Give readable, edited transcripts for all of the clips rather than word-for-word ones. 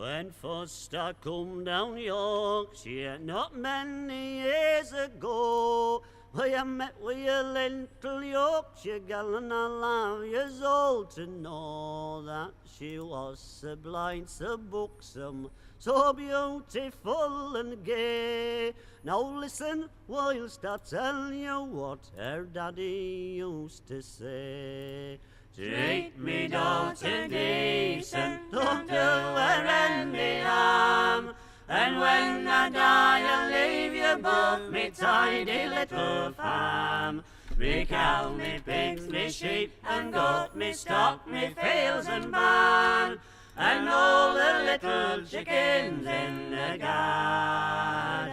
When first I come down Yorkshire, not many years ago, I met with a little Yorkshire gal, and I love years old to know that she was so blind, so buxom, so beautiful and gay. Now listen whilst I tell you what her daddy used to say. Treat me daughter decent, don't do her any harm, and when I die I'll leave you both me tidy little farm. Me cow, me pigs, me sheep and goat, me stock, me fields and barn, and all the little chickens in the garden.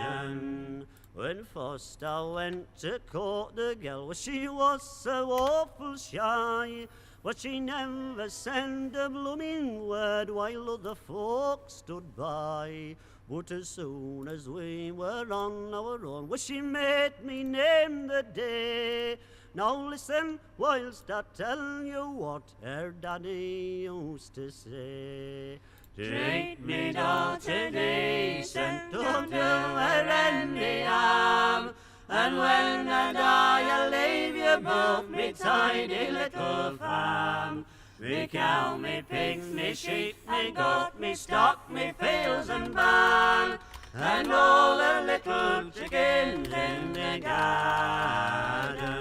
When first I went to court the girl, well, she was so awful shy, but she never sent a blooming word while other folks stood by. But as soon as we were on our own, well, she made me name the day. Now listen whilst I tell you what her daddy used to say. Treat me daughter decent, don't do her any harm, and when I die I'll leave you both me tidy little farm. Me cow, me pigs, me sheep, me goat, me stock, me fields and barn, and all the little chickens in the garden.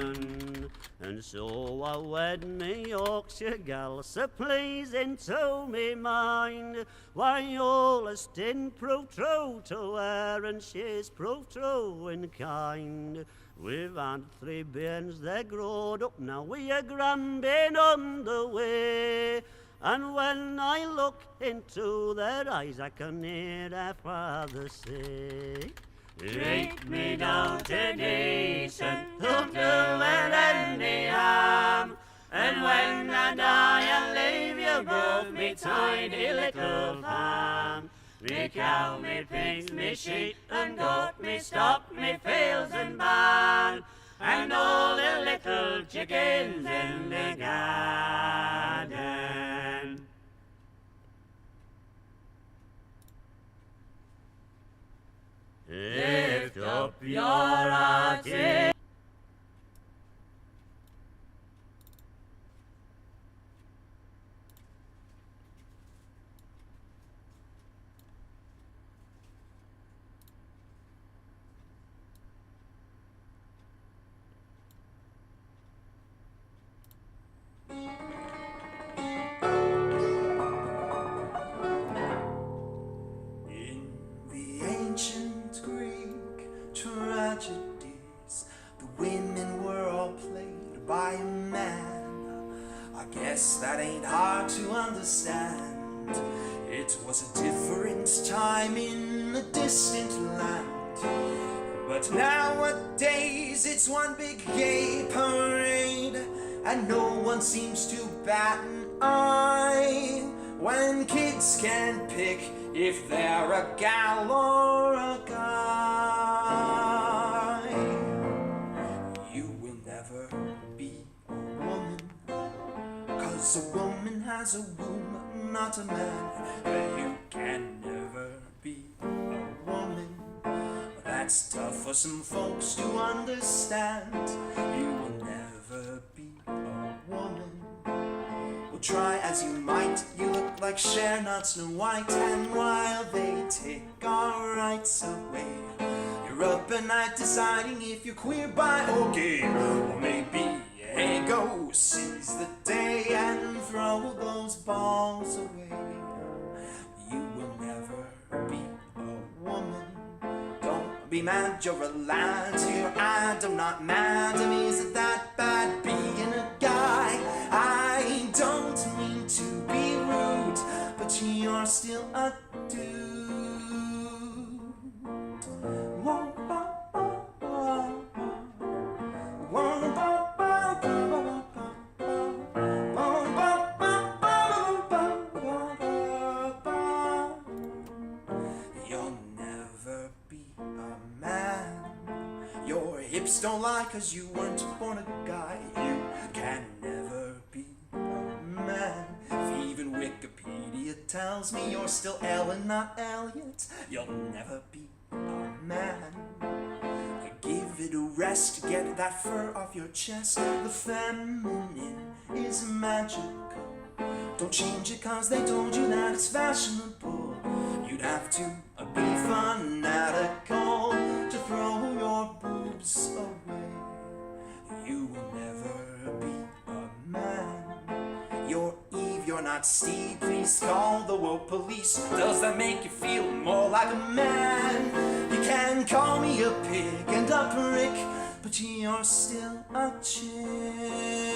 And so I wed me Yorkshire gal, so pleasing to me mind. Why, allus didn't prove true to her, and she's proved true in kind. We've had 3 bairns, they're growed up now, we a grandbairn on the way. And when I look into their eyes, I can hear their father say, treat me daughter decent, don't do her any harm, and when I die I'll leave you both me tidy little farm. Me cow, me pigs, me sheep and goat, me stock, me fields and barn, and all the little chickens in the garden. Lift up your heart. Tragedies, the women were all played by a man. I guess that ain't hard to understand. It was a different time in a distant land, but nowadays it's one big gay parade, and no one seems to bat an eye when kids can't pick if they're a gal or a guy. You will never be a woman, 'cause a woman has a womb, not a man. You can never be a woman. That's tough for some folks to understand. You will never be a woman. Well, try as you might, you look like Cher, not Snow White, and while they take our rights away, you're up at night deciding if you're queer, bi, or gay, or maybe hey, go seize the day and throw those balls away. You will never be a woman. Don't be mad, you're a lad to your I'm not mad, is it that bad being a guy? I don't mean to be rude, but you're still a dude. You'll never be a man. Your hips don't lie, 'cause you weren't born a guy. You can never be a man. If even Wikipedia tells me you're still Ellen, not Elliot. You'll never be a man. Give it a rest, get that fur off your chest. The feminine is magical. Don't change it cause they told you that it's fashionable. You'd have to be fanatical to throw your boobs away. You will never be a man. You're Eve, you're not Steve. Please call the woke police. Does that make you feel more like a man? You can call me a pig and a prick, but you're still a chick.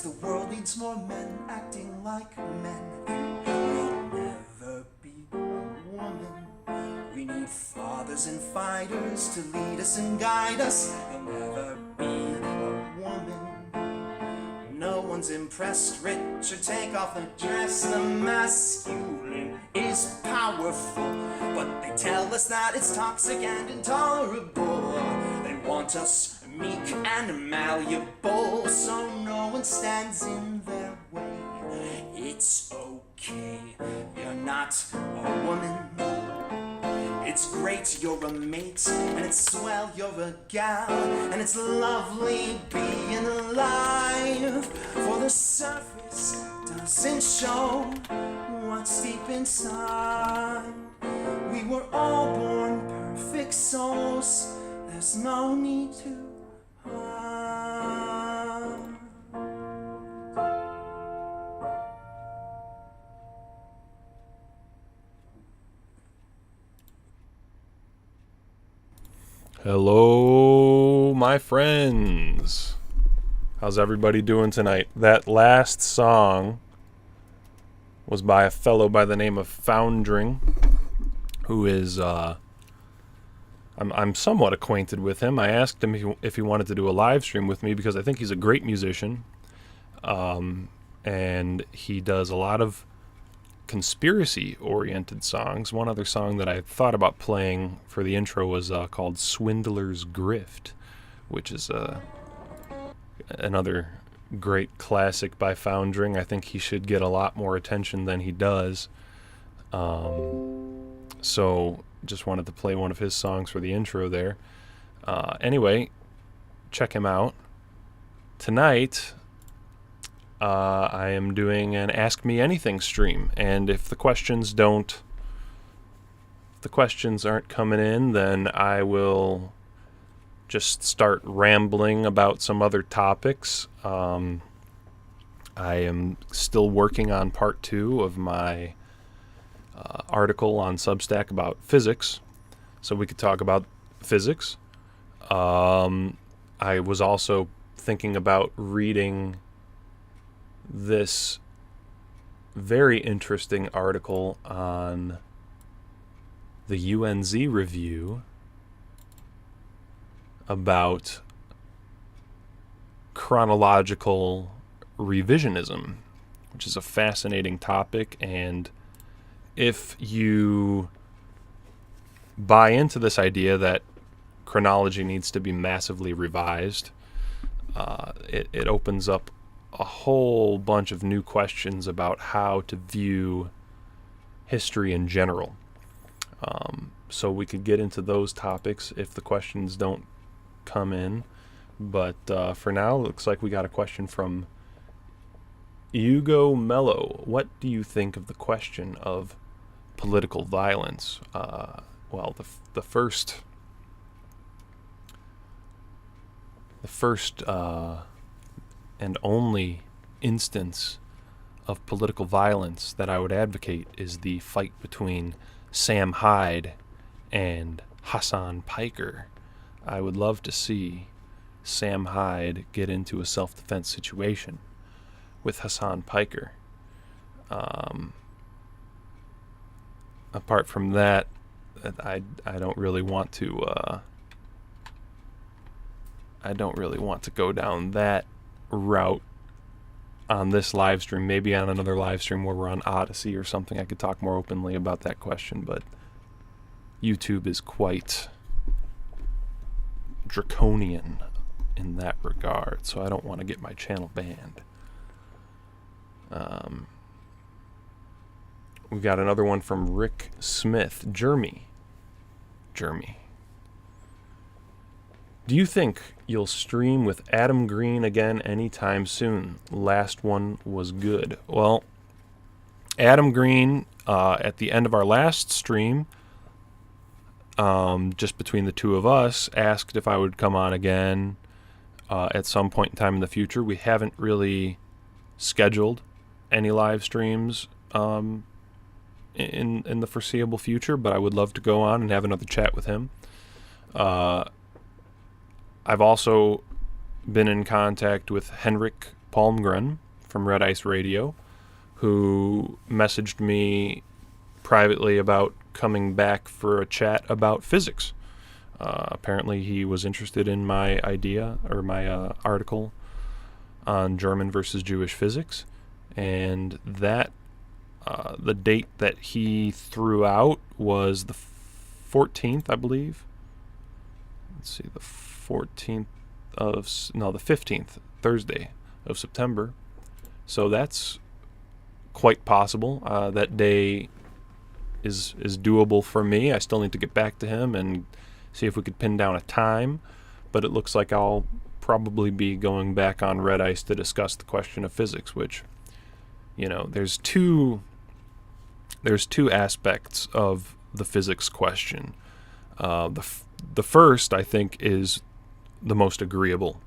The world needs more men acting like men. You'll never be a woman. We need fathers and fighters to lead us and guide us. You'll never be a woman. No one's impressed. Richard, take off the dress. The masculine is powerful, but they tell us that it's toxic and intolerable. They want us meek and malleable, so no one stands in their way. It's okay, you're not a woman. It's great, you're a mate, and it's swell, you're a gal, and it's lovely being alive. For the surface doesn't show what's deep inside. We were all born perfect souls, there's no need to. Hello, my friends. How's everybody doing tonight? That last song was by a fellow by the name of Foundring, who is I'm somewhat acquainted with him. I asked him if he wanted to do a live stream with me because I think he's a great musician. And he does a lot of conspiracy-oriented songs. One other song that I thought about playing for the intro was called Swindler's Grift, which is another great classic by Foundring. I think he should get a lot more attention than he does. So just wanted to play one of his songs for the intro there. Anyway, check him out. Tonight, I am doing an Ask Me Anything stream, and if the questions aren't coming in, then I will just start rambling about some other topics. I am still working on part 2 of my article on Substack about physics, so we could talk about physics. I was also thinking about reading this very interesting article on the UNZ review about chronological revisionism, which is a fascinating topic. And if you buy into this idea that chronology needs to be massively revised, it opens up a whole bunch of new questions about how to view history in general. So we could get into those topics if the questions don't come in. But for now, it looks like we got a question from Hugo Mello. What do you think of the question of political violence? Well, the first and only instance of political violence that I would advocate is the fight between Sam Hyde and Hassan Piker. I would love to see Sam Hyde get into a self-defense situation with Hassan Piker. Apart from that, I don't really want to go down that route on this live stream. Maybe on another live stream where we're on Odyssey or something, I could talk more openly about that question, but YouTube is quite draconian in that regard, so I don't want to get my channel banned. We got another one from Rick Smith. Germ. Do you think you'll stream with Adam Green again anytime soon? Last one was good. Well, Adam Green, at the end of our last stream, just between the two of us, asked if I would come on again at some point in time in the future. We haven't really scheduled any live streams in the foreseeable future, but I would love to go on and have another chat with him. I've also been in contact with Henrik Palmgren from Red Ice Radio, who messaged me privately about coming back for a chat about physics. Apparently he was interested in my idea, or my article on German versus Jewish physics, and that the date that he threw out was the 14th, I believe. Let's see, the 15th, Thursday of September. So that's quite possible. That day is doable for me. I still need to get back to him and see if we could pin down a time, but it looks like I'll probably be going back on Red Ice to discuss the question of physics, which, you know, there's two aspects of the physics question. The first, I think, is the most agreeable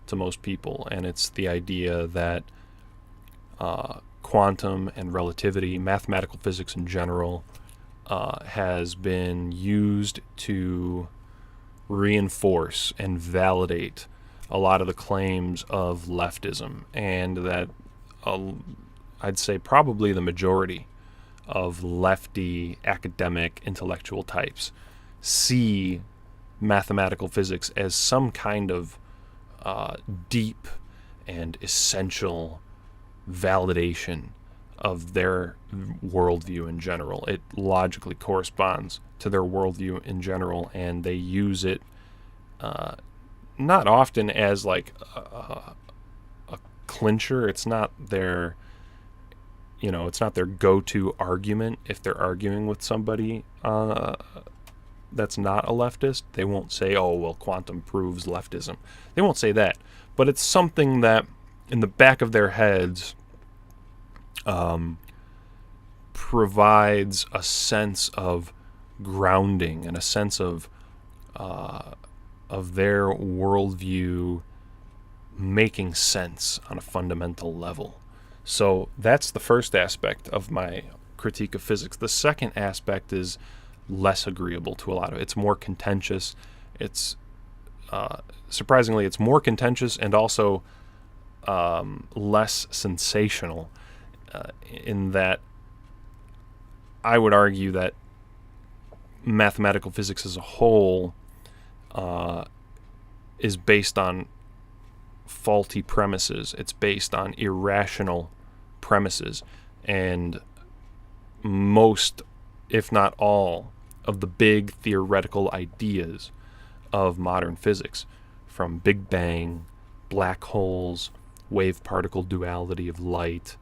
to most people, and it's the idea that quantum and relativity, mathematical physics in general, has been used to reinforce and validate a lot of the claims of leftism, and that I'd say probably the majority of lefty academic intellectual types see mathematical physics as some kind of deep and essential validation of their worldview in general. It logically corresponds to their worldview in general, and they use it not often as like a clincher. It's not their, it's not their go-to argument if they're arguing with somebody that's not a leftist. They won't say, oh, well, quantum proves leftism. They won't say that. But it's something that in the back of their heads provides a sense of grounding and a sense of their worldview making sense on a fundamental level. So that's the first aspect of my critique of physics. The second aspect is less agreeable to a lot of it. It's more contentious. It's surprisingly, it's more contentious and also less sensational in that I would argue that mathematical physics as a whole is based on faulty premises. It's based on irrational premises, and most, if not all, of the big theoretical ideas of modern physics, from Big Bang, black holes, wave-particle duality of light,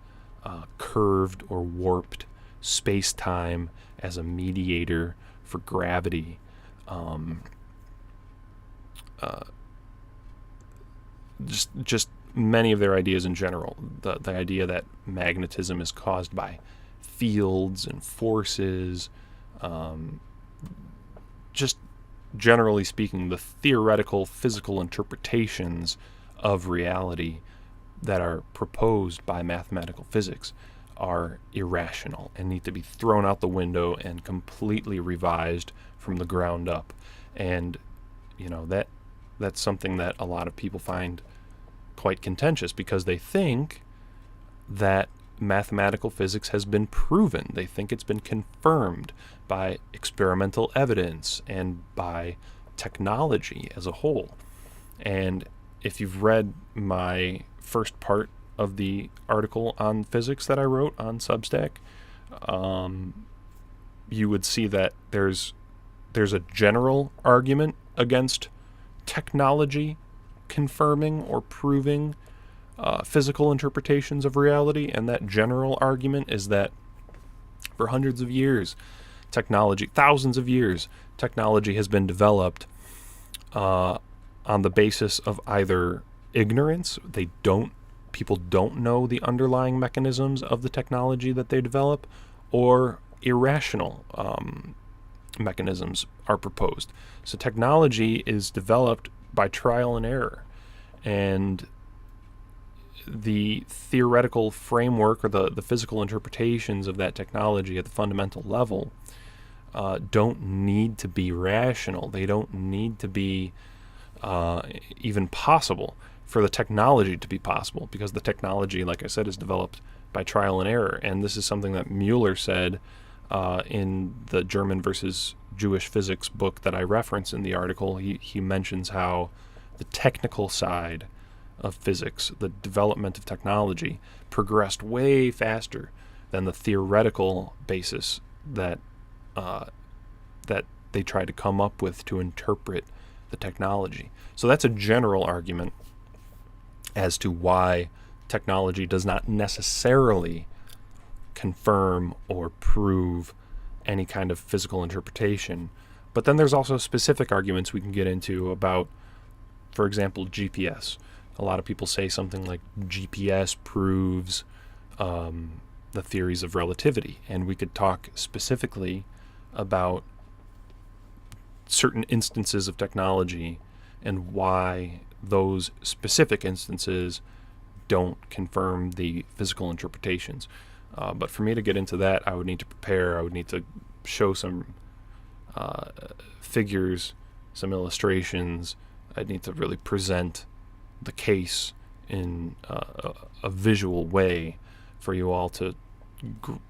curved or warped space-time as a mediator for gravity, just many of their ideas in general. The idea that magnetism is caused by fields and forces, just generally speaking, the theoretical physical interpretations of reality that are proposed by mathematical physics are irrational and need to be thrown out the window and completely revised from the ground up. And that's something that a lot of people find quite contentious, because they think that mathematical physics has been proven. They think it's been confirmed by experimental evidence and by technology as a whole. And if you've read my first part of the article on physics that I wrote on Substack, you would see that there's a general argument against technology confirming or proving physical interpretations of reality, and that general argument is that for hundreds of years, thousands of years, technology has been developed on the basis of either ignorance. People don't know the underlying mechanisms of the technology that they develop, or irrational mechanisms are proposed. So technology is developed by trial and error, and the theoretical framework or the physical interpretations of that technology at the fundamental level don't need to be rational. They don't need to be even possible for the technology to be possible, because the technology, like I said, is developed by trial and error. And this is something that Mueller said in the German versus Jewish physics book that I reference in the article. He mentions how the technical side of physics, the development of technology, progressed way faster than the theoretical basis that they tried to come up with to interpret the technology. So that's a general argument as to why technology does not necessarily confirm or prove any kind of physical interpretation. But then there's also specific arguments we can get into about, for example, GPS. A lot of people say something like GPS proves the theories of relativity, and we could talk specifically about certain instances of technology and why those specific instances don't confirm the physical interpretations. But for me to get into that, I would need to prepare. I would need to show some figures, some illustrations. I'd need to really present the case in a visual way for you all to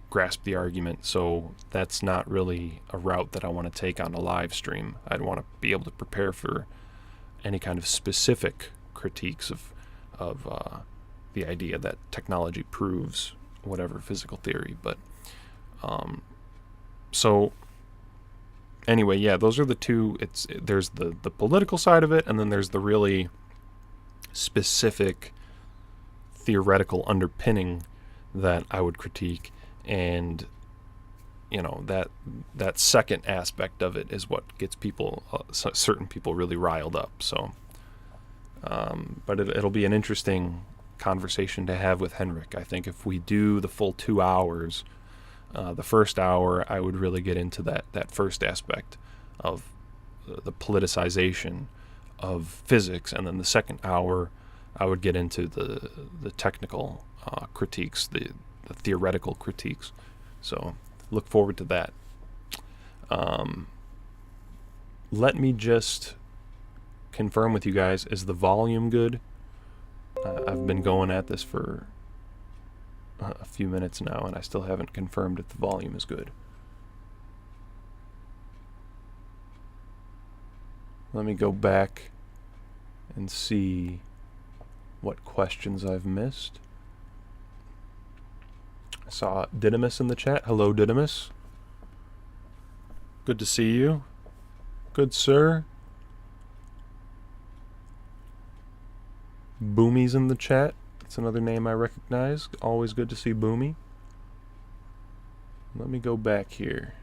grasp the argument. So that's not really a route that I want to take on a live stream. I'd want to be able to prepare for any kind of specific critiques of the idea that technology proves whatever physical theory. But so anyway, yeah, those are the two. There's the political side of it, and then there's the really specific theoretical underpinning that I would critique. And that second aspect of it is what gets people, certain people, really riled up. So but it'll be an interesting conversation to have with Henrik. I think if we do the full 2 hours, the first hour I would really get into that first aspect of the politicization of physics, and then the second hour I would get into the technical critiques, the theoretical critiques. So look forward to that. Let me just confirm with you guys, is the volume good? I've been going at this for a few minutes now, and I still haven't confirmed if the volume is good. Let me go back and see what questions I've missed. I saw Didymus in the chat. Hello, Didymus. Good to see you. Good, sir. Boomy's in the chat. That's another name I recognize. Always good to see Boomy. Let me go back here.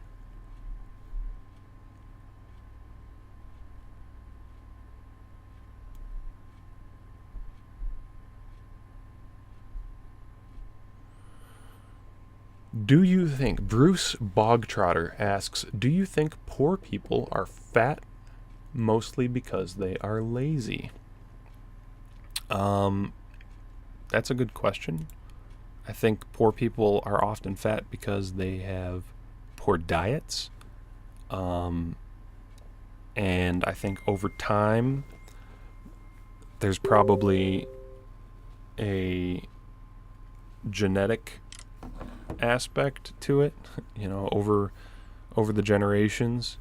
Do you think, Bruce Bogtrotter asks, do you think poor people are fat mostly because they are lazy? That's a good question. I think poor people are often fat because they have poor diets. And I think over time, there's probably a genetic aspect to it, over the generations.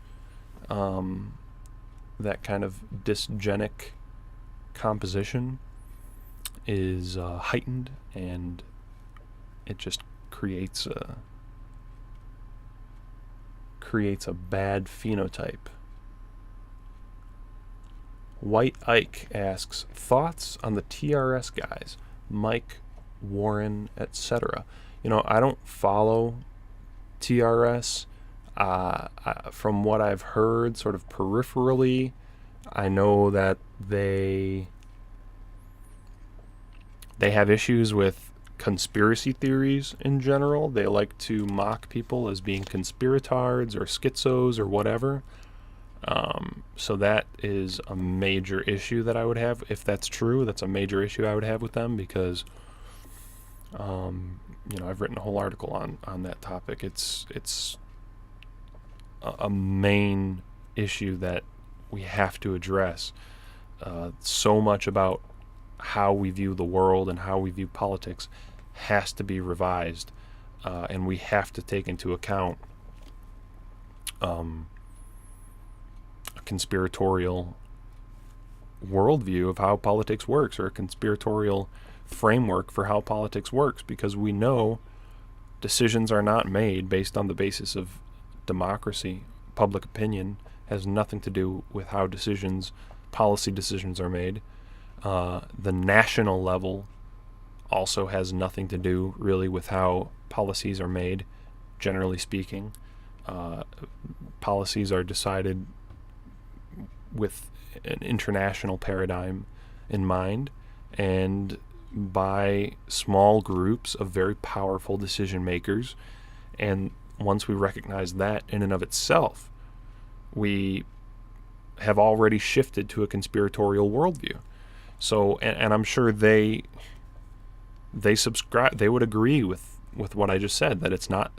That kind of dysgenic composition is heightened, and it just creates a bad phenotype. White Ike asks, thoughts on the TRS guys, Mike, Warren, etc. I don't follow TRS. From what I've heard, sort of peripherally, I know that they have issues with conspiracy theories in general. They like to mock people as being conspiratards or schizos or whatever. So that is a major issue that I would have. If that's true, that's a major issue I would have with them, because I've written a whole article on that topic. It's a main issue that we have to address. So much about how we view the world and how we view politics has to be revised, and we have to take into account a conspiratorial worldview of how politics works, or a conspiratorial framework for how politics works, because we know decisions are not made based on the basis of democracy. Public opinion has nothing to do with how policy decisions are made. The national level also has nothing to do really with how policies are made, generally speaking. Policies are decided with an international paradigm in mind, and by small groups of very powerful decision makers. And once we recognize that in and of itself, we have already shifted to a conspiratorial worldview. So, and I'm sure they subscribe, they would agree with what I just said, that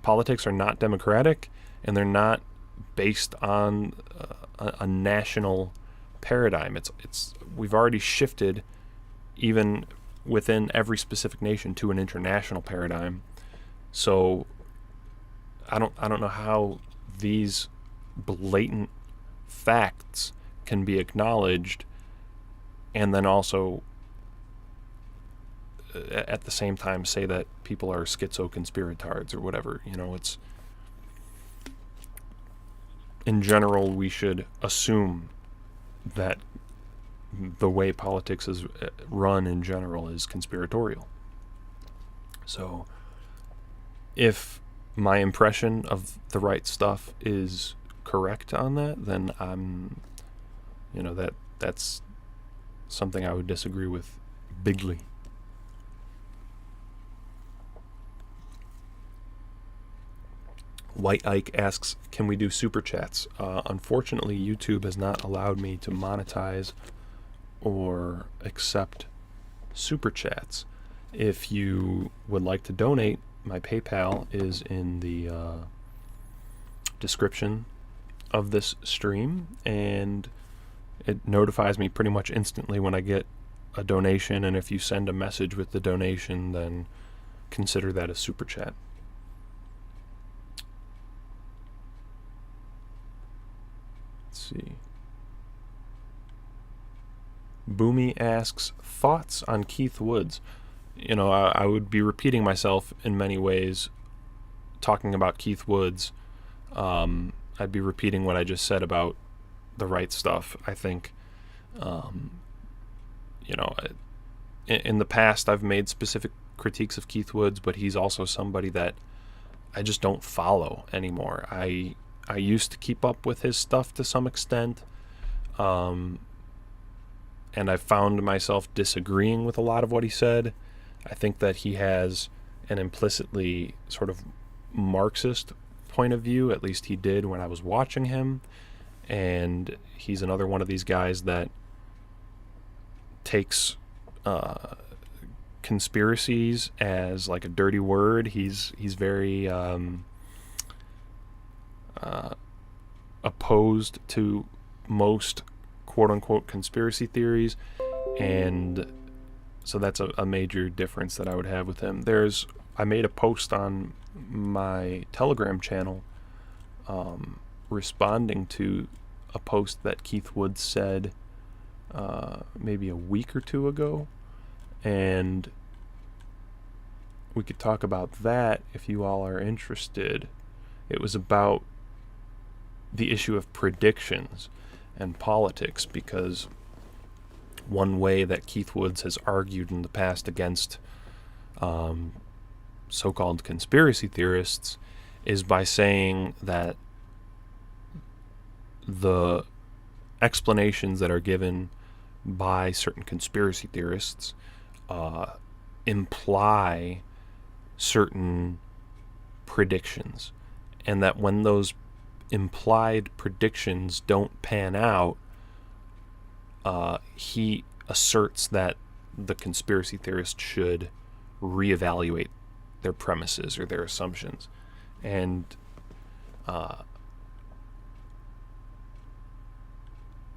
politics are not democratic, and they're not based on a national paradigm. We've already shifted, even within every specific nation, to an international paradigm. So I don't know how these blatant facts can be acknowledged and then also at the same time say that people are schizo-conspiratards or whatever. It's, in general, we should assume that the way politics is run in general is conspiratorial. So if my impression of the right stuff is correct on that, then that's something I would disagree with bigly. White Ike asks, can we do super chats? Unfortunately, YouTube has not allowed me to monetize or accept super chats. If you would like to donate, my PayPal is in the description of this stream, and it notifies me pretty much instantly when I get a donation, and if you send a message with the donation, then consider that a super chat. Let's see. Boomy asks, thoughts on Keith Woods? I would be repeating myself in many ways talking about Keith Woods. I'd be repeating what I just said about the right stuff. I think, in the past I've made specific critiques of Keith Woods, but he's also somebody that I just don't follow anymore. I used to keep up with his stuff to some extent, and I found myself disagreeing with a lot of what he said. I think that he has an implicitly sort of Marxist point of view, at least he did when I was watching him, and he's another one of these guys that takes conspiracies as like a dirty word. He's very opposed to most quote-unquote conspiracy theories, and so that's a major difference that I would have with him. There's I made a post on my Telegram channel responding to a post that Keith Woods said maybe a week or two ago, and we could talk about that if you all are interested. It was about the issue of predictions and politics, because one way that Keith Woods has argued in the past against so-called conspiracy theorists is by saying that the explanations that are given by certain conspiracy theorists imply certain predictions, and that when those implied predictions don't pan out, he asserts that the conspiracy theorist should reevaluate their premises or their assumptions. And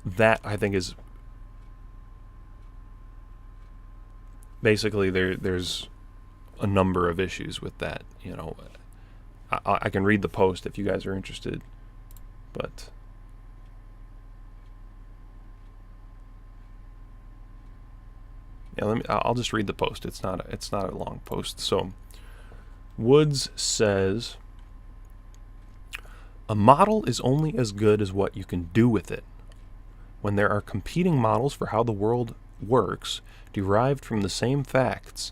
that, I think, is basically there's a number of issues with that. You know, I can read the post if you guys are interested, but yeah, I'll just read the post. It's not a long post. So Woods says, a model is only as good as what you can do with it. When there are competing models for how the world works, derived from the same facts,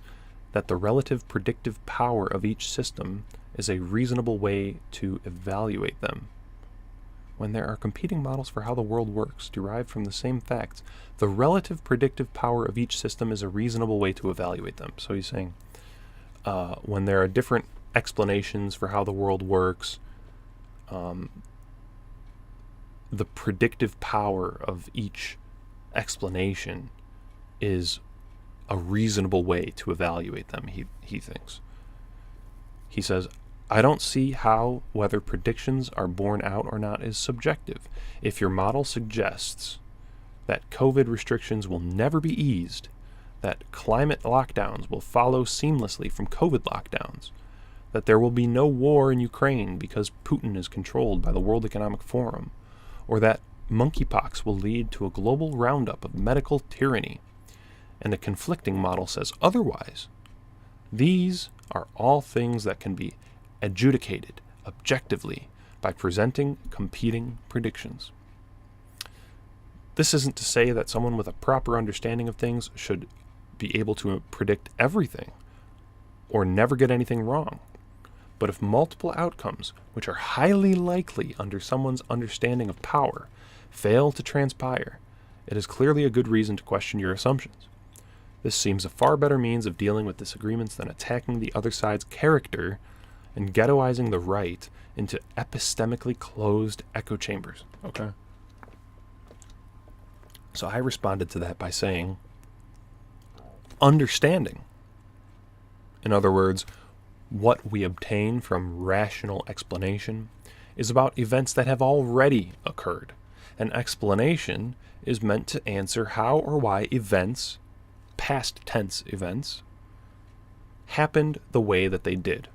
that the relative predictive power of each system is a reasonable way to evaluate them. When there are competing models for how the world works, derived from the same facts, the relative predictive power of each system is a reasonable way to evaluate them. So he's saying, when there are different explanations for how the world works, the predictive power of each explanation is a reasonable way to evaluate them, he thinks. He says, I don't see how whether predictions are borne out or not is subjective. If your model suggests that COVID restrictions will never be eased, that climate lockdowns will follow seamlessly from COVID lockdowns, that there will be no war in Ukraine because Putin is controlled by the World Economic Forum, or that monkeypox will lead to a global roundup of medical tyranny, and a conflicting model says otherwise, these are all things that can be adjudicated objectively by presenting competing predictions. This isn't to say that someone with a proper understanding of things should be able to predict everything or never get anything wrong. But if multiple outcomes, which are highly likely under someone's understanding of power, fail to transpire, it is clearly a good reason to question your assumptions. This seems a far better means of dealing with disagreements than attacking the other side's character and ghettoizing the right into epistemically closed echo chambers. Okay. So I responded to that by saying, understanding, in other words, what we obtain from rational explanation, is about events that have already occurred. An explanation is meant to answer how or why events, past tense events, happened the way that they did.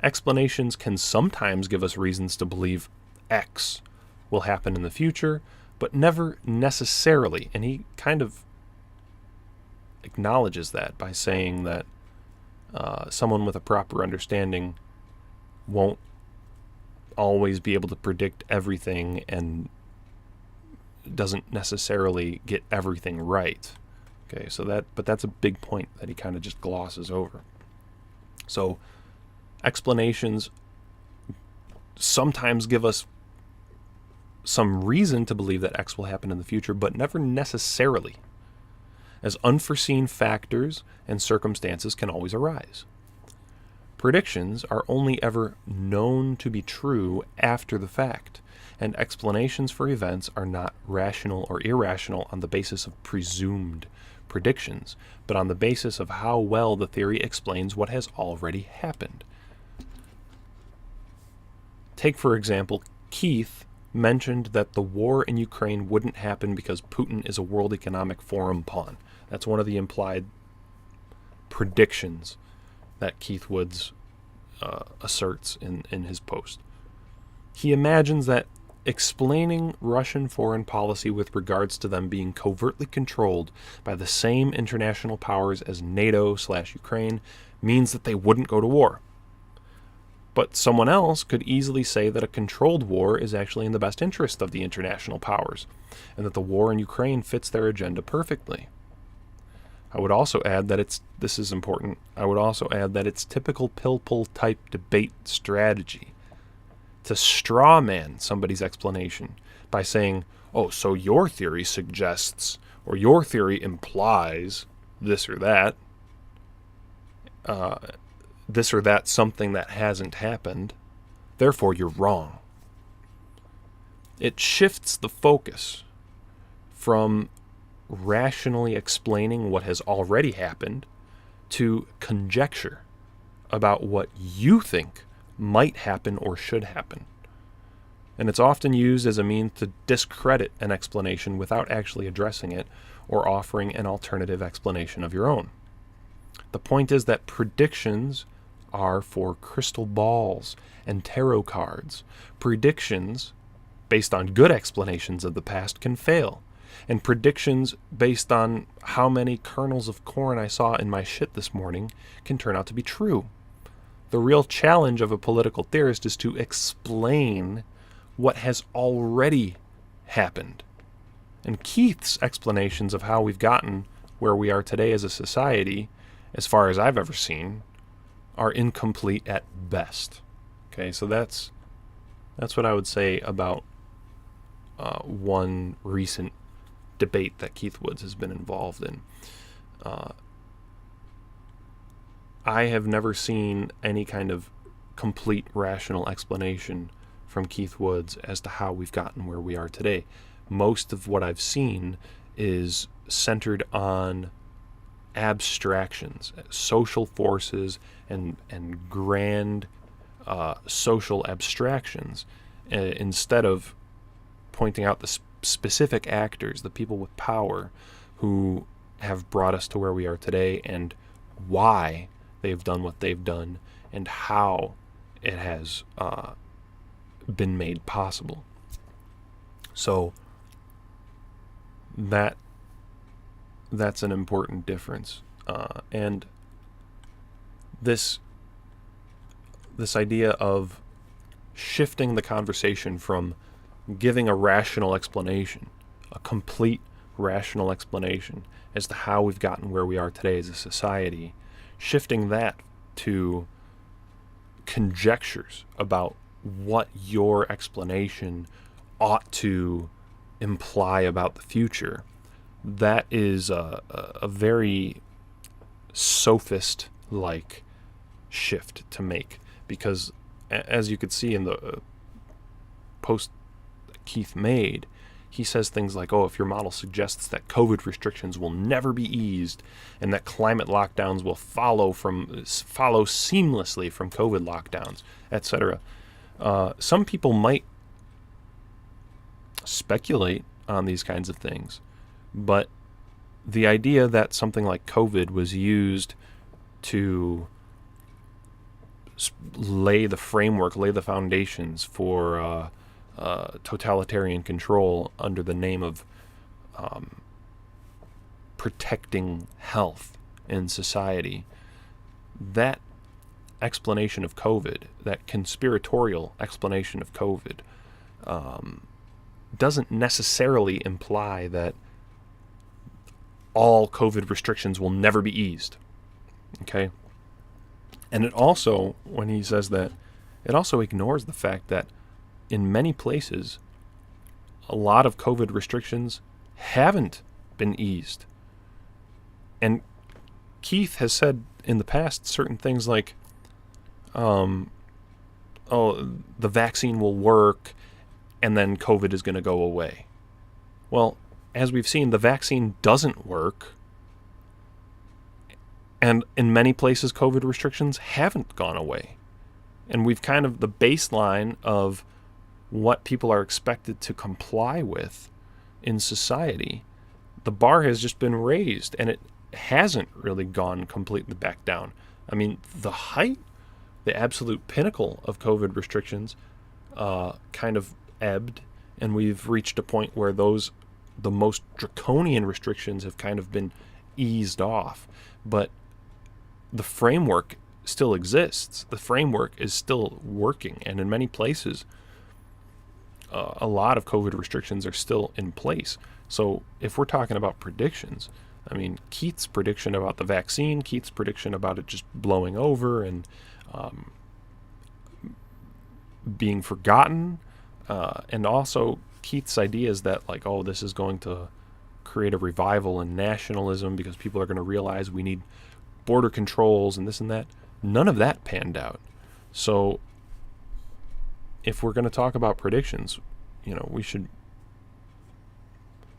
Explanations can sometimes give us reasons to believe X will happen in the future, but never necessarily. And he kind of acknowledges that by saying that someone with a proper understanding won't always be able to predict everything and doesn't necessarily get everything right. Okay, so that's a big point that he kind of just glosses over. So explanations sometimes give us some reason to believe that X will happen in the future, but never necessarily, as unforeseen factors and circumstances can always arise. Predictions are only ever known to be true after the fact, and explanations for events are not rational or irrational on the basis of presumed predictions, but on the basis of how well the theory explains what has already happened. Take, for example, Keith mentioned that the war in Ukraine wouldn't happen because Putin is a World Economic Forum pawn. That's one of the implied predictions that Keith Woods asserts in his post. He imagines that explaining Russian foreign policy with regards to them being covertly controlled by the same international powers as NATO/Ukraine means that they wouldn't go to war. But someone else could easily say that a controlled war is actually in the best interest of the international powers, and that the war in Ukraine fits their agenda perfectly. I would also add that this is important, I would also add that it's typical pill-pull type debate strategy to straw man somebody's explanation by saying, oh, so your theory suggests, or your theory implies this or that something that hasn't happened, therefore you're wrong. It shifts the focus from rationally explaining what has already happened to conjecture about what you think might happen or should happen. And it's often used as a means to discredit an explanation without actually addressing it or offering an alternative explanation of your own. The point is that predictions are for crystal balls and tarot cards. Predictions based on good explanations of the past can fail. And predictions based on how many kernels of corn I saw in my shit this morning can turn out to be true. The real challenge of a political theorist is to explain what has already happened. And Keith's explanations of how we've gotten where we are today as a society, as far as I've ever seen, are incomplete at best. Okay, so that's what I would say about one recent debate that Keith Woods has been involved in. I have never seen any kind of complete rational explanation from Keith Woods as to how we've gotten where we are today. Most of what I've seen is centered on abstractions, social forces, and grand social abstractions, instead of pointing out the specific actors, the people with power who have brought us to where we are today, and why they've done what they've done, and how it has been made possible. So that's an important difference, and this idea of shifting the conversation from giving a rational explanation, a complete rational explanation as to how we've gotten where we are today as a society, shifting that to conjectures about what your explanation ought to imply about the future, that is a very sophist-like shift to make, because as you could see in the post that Keith made, he says things like, oh, if your model suggests that COVID restrictions will never be eased and that climate lockdowns will follow seamlessly from COVID lockdowns, etc. Some people might speculate on these kinds of things, but the idea that something like COVID was used to lay the framework, lay the foundations for totalitarian control under the name of protecting health in society, that explanation of COVID, that conspiratorial explanation of COVID, doesn't necessarily imply that all COVID restrictions will never be eased. Okay? And it also, when he says that, it also ignores the fact that in many places, a lot of COVID restrictions haven't been eased. And Keith has said in the past certain things like, the vaccine will work and then COVID is going to go away. Well, as we've seen, the vaccine doesn't work. And in many places, COVID restrictions haven't gone away. And we've kind of, the baseline of what people are expected to comply with in society, the bar has just been raised, and it hasn't really gone completely back down. I mean, the absolute pinnacle of COVID restrictions kind of ebbed, and we've reached a point where the most draconian restrictions have kind of been eased off. But the framework still exists. The framework is still working, and in many places, a lot of COVID restrictions are still in place. So if we're talking about predictions, I mean, Keith's prediction about the vaccine, Keith's prediction about it just blowing over and being forgotten, and also Keith's ideas that, like, oh, this is going to create a revival in nationalism because people are going to realize we need border controls and this and that. None of that panned out. So if we're going to talk about predictions, we should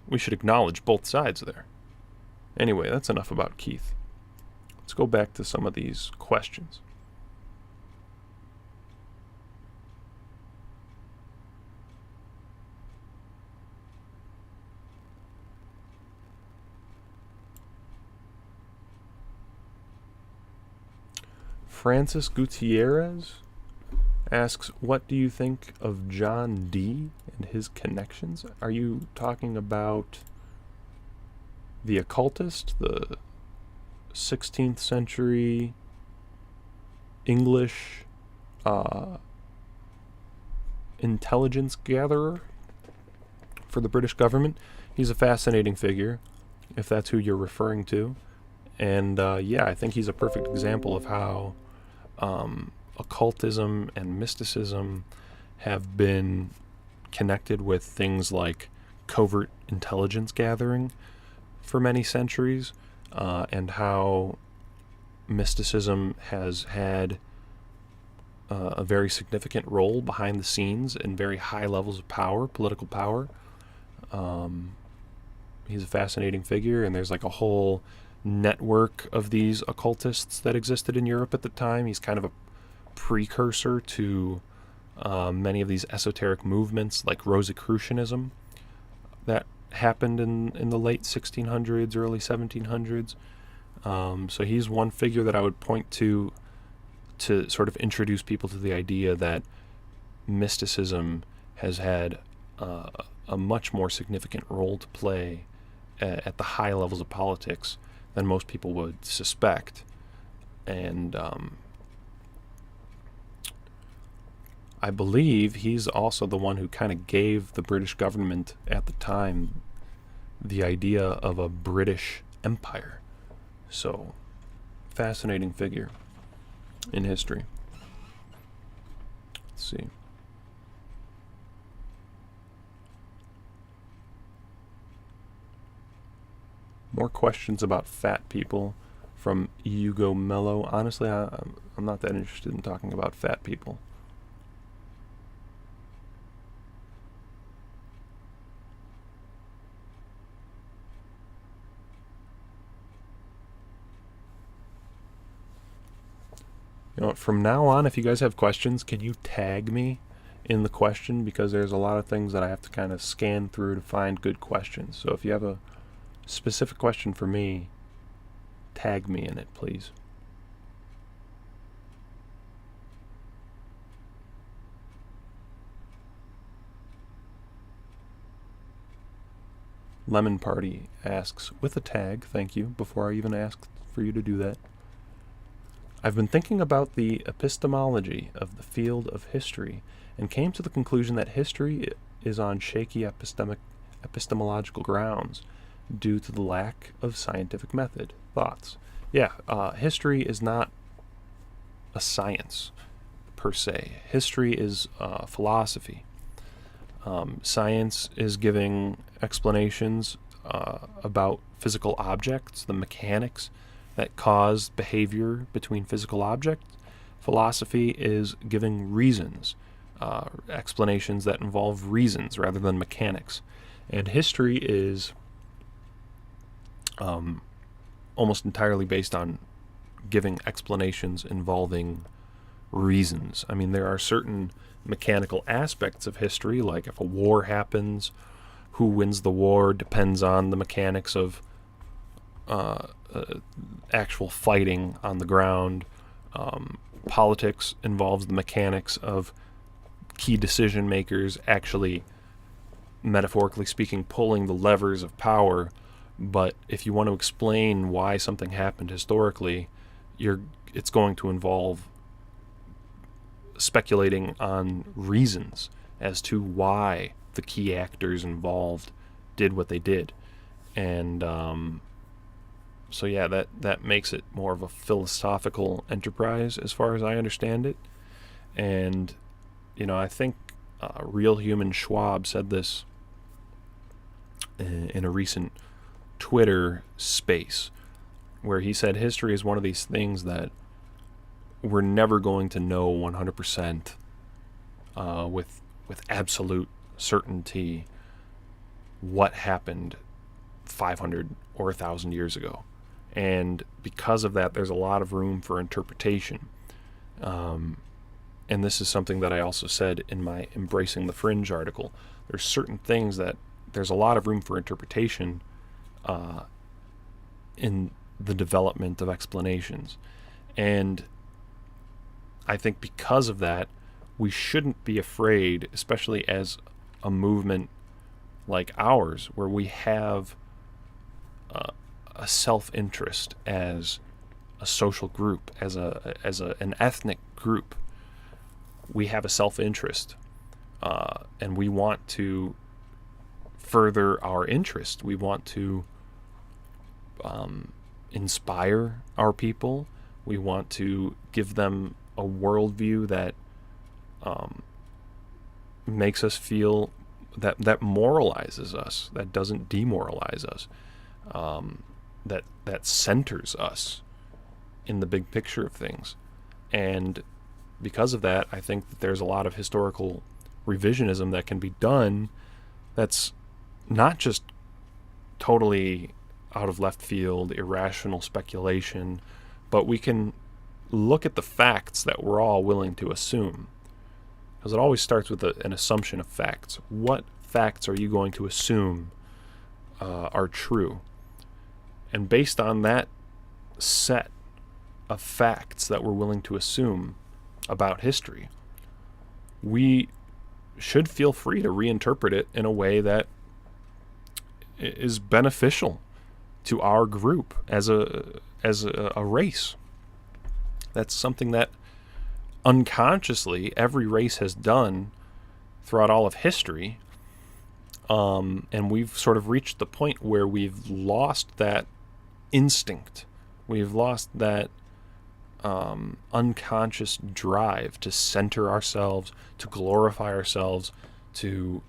acknowledge both sides there. Anyway, that's enough about Keith. Let's go back to some of these questions. Francis Gutierrez asks, what do you think of John Dee and his connections? Are you talking about the occultist, the 16th century English intelligence gatherer for the British government? He's a fascinating figure, if that's who you're referring to. And I think he's a perfect example of how occultism and mysticism have been connected with things like covert intelligence gathering for many centuries, and how mysticism has had a very significant role behind the scenes in very high levels of power, political power. He's a fascinating figure, and there's like a whole network of these occultists that existed in Europe at the time. He's kind of a precursor to many of these esoteric movements like Rosicrucianism that happened in the late 1600s, early 1700s. So he's one figure that I would point to sort of introduce people to the idea that mysticism has had a much more significant role to play at the high levels of politics than most people would suspect. And I believe he's also the one who kind of gave the British government at the time the idea of a British empire. So, fascinating figure in history. Let's see. More questions about fat people from Hugo Mello. Honestly, I'm not that interested in talking about fat people. You know what, from now on, if you guys have questions, can you tag me in the question? Because there's a lot of things that I have to kind of scan through to find good questions. So if you have a specific question for me, tag me in it, please. Lemon Party asks, with a tag, thank you, before I even asked for you to do that. I've been thinking about the epistemology of the field of history and came to the conclusion that history is on shaky epistemological grounds due to the lack of scientific method. Thoughts? Yeah, history is not a science per se. History is philosophy. Science is giving explanations about physical objects, the mechanics that cause behavior between physical objects. Philosophy is giving reasons, explanations that involve reasons rather than mechanics. And history is almost entirely based on giving explanations involving reasons. I mean, there are certain mechanical aspects of history, like if a war happens, who wins the war depends on the mechanics of actual fighting on the ground, Politics involves the mechanics of key decision makers actually, metaphorically speaking, pulling the levers of power. But if you want to explain why something happened historically, it's going to involve speculating on reasons as to why the key actors involved did what they did. And so yeah, that makes it more of a philosophical enterprise as far as I understand it. And I think Real Human Schwab said this in a recent Twitter space, where he said history is one of these things that we're never going to know 100% with absolute certainty what happened 500 or 1,000 years ago. And because of that, there's a lot of room for interpretation. And this is something that I also said in my Embracing the Fringe article. There's certain things that there's a lot of room for interpretation in the development of explanations. And I think because of that, we shouldn't be afraid, especially as a movement like ours, where we have a self-interest as a social group, as an ethnic group. We have a self-interest, and we want to further our interest. We want to inspire our people. We want to give them a worldview that makes us feel that moralizes us, that doesn't demoralize us, that centers us in the big picture of things. And because of that, I think that there's a lot of historical revisionism that can be done that's not just totally out of left field, irrational speculation, but we can look at the facts that we're all willing to assume. Because it always starts with an assumption of facts. What facts are you going to assume are true? And based on that set of facts that we're willing to assume about history, we should feel free to reinterpret it in a way that is beneficial to our group as a race. That's something that unconsciously every race has done throughout all of history, and we've sort of reached the point where we've lost that instinct. We've lost that unconscious drive to center ourselves, to glorify ourselves, to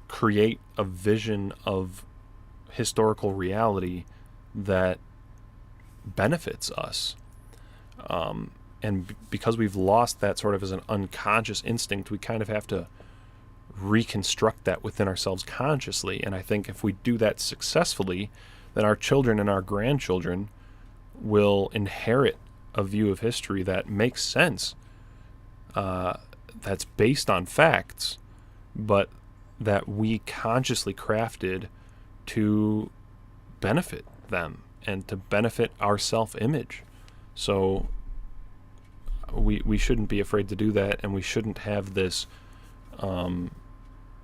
create a vision of historical reality that benefits us. And because we've lost that sort of as an unconscious instinct, we kind of have to reconstruct that within ourselves consciously. And I think if we do that successfully, then our children and our grandchildren will inherit a view of history that makes sense, that's based on facts, but that we consciously crafted to benefit them and to benefit our self-image. So we shouldn't be afraid to do that, and we shouldn't have this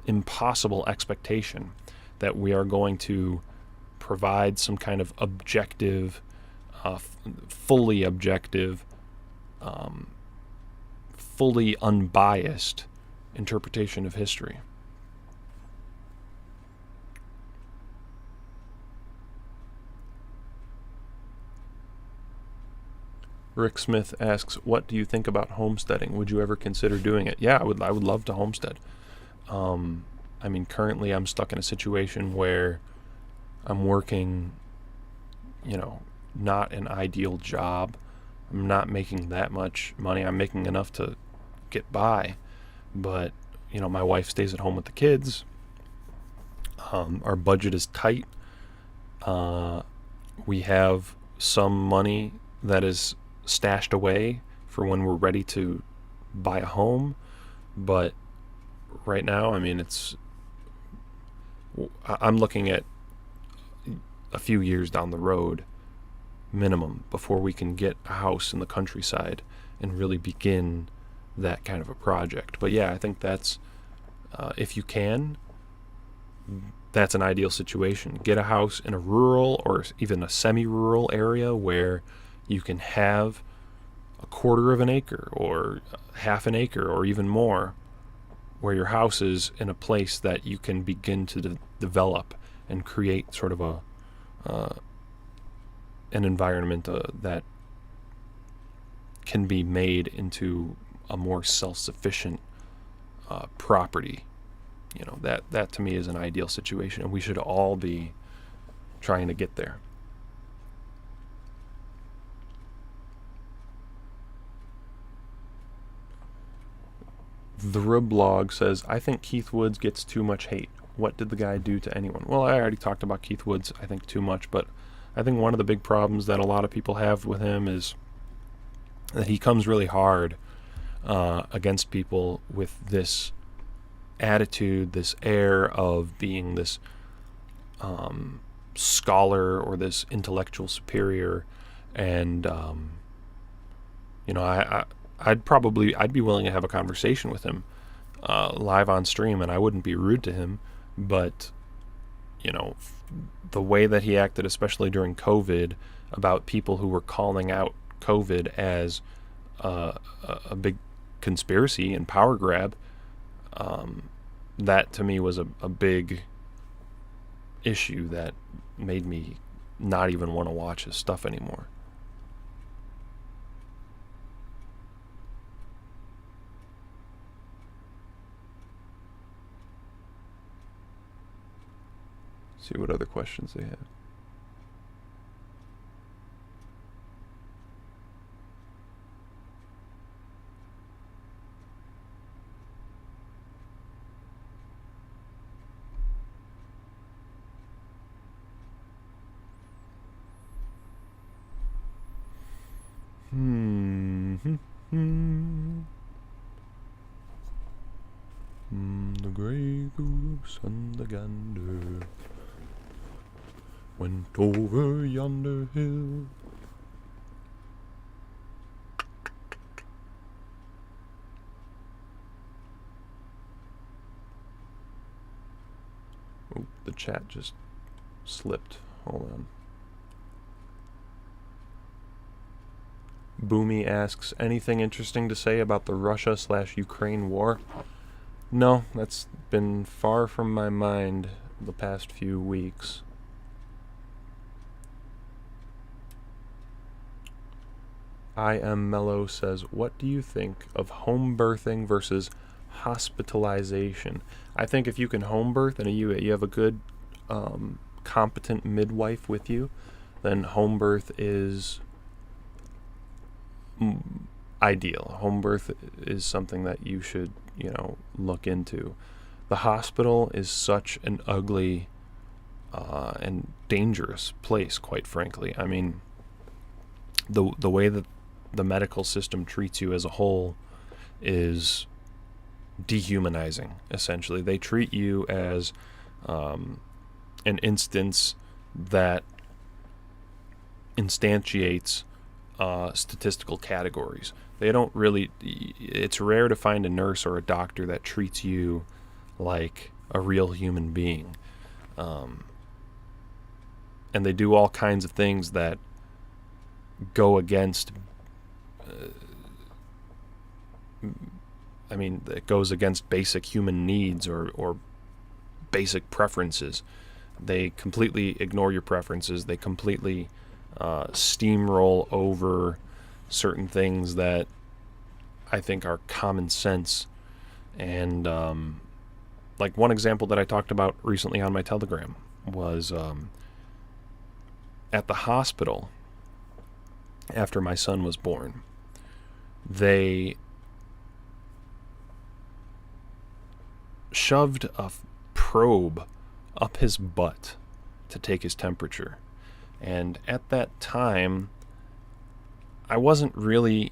impossible expectation that we are going to provide some kind of objective, fully objective, fully unbiased interpretation of history. Rick Smith asks, what do you think about homesteading? Would you ever consider doing it? Yeah, I would love to homestead. I mean, currently I'm stuck in a situation where I'm working, not an ideal job. I'm not making that much money. I'm making enough to get by. But, my wife stays at home with the kids. Our budget is tight. We have some money that is stashed away for when we're ready to buy a home. But right now, I mean, I'm looking at a few years down the road minimum before we can get a house in the countryside and really begin that kind of a project. But yeah, I think that's, if you can, that's an ideal situation. Get a house in a rural or even a semi-rural area where you can have a quarter of an acre or half an acre or even more, where your house is in a place that you can begin to develop and create sort of an environment that can be made into a more self-sufficient property. You know, that to me is an ideal situation, and we should all be trying to get there. The Rublog says, I think Keith Woods gets too much hate. What did the guy do to anyone? Well, I already talked about Keith Woods, I think, too much, but I think one of the big problems that a lot of people have with him is that he comes really hard against people with this attitude, this air of being this scholar or this intellectual superior, and I'd be willing to have a conversation with him live on stream, and I wouldn't be rude to him, but the way that he acted, especially during COVID, about people who were calling out COVID as a big conspiracy and power grab, that to me was a big issue that made me not even want to watch his stuff anymore. See what other questions they have. The gray goose and the gander went over yonder hill. Oh, the chat just slipped. Hold on. Boomy asks, anything interesting to say about the Russia/Ukraine war? No, that's been far from my mind the past few weeks. I Am Mellow says, what do you think of home birthing versus hospitalization? I think if you can home birth and you have a good, competent midwife with you, then home birth is ideal. Home birth is something that you should, look into. The hospital is such an ugly and dangerous place, quite frankly. I mean, the way that the medical system treats you as a whole is dehumanizing, essentially. They treat you as an instance that instantiates statistical categories. They don't really, it's rare to find a nurse or a doctor that treats you like a real human being. And they do all kinds of things that go against, it goes against basic human needs or basic preferences. They completely ignore your preferences. They completely steamroll over certain things that I think are common sense. And like one example that I talked about recently on my Telegram was at the hospital after my son was born. They shoved a probe up his butt to take his temperature. And at that time, I wasn't really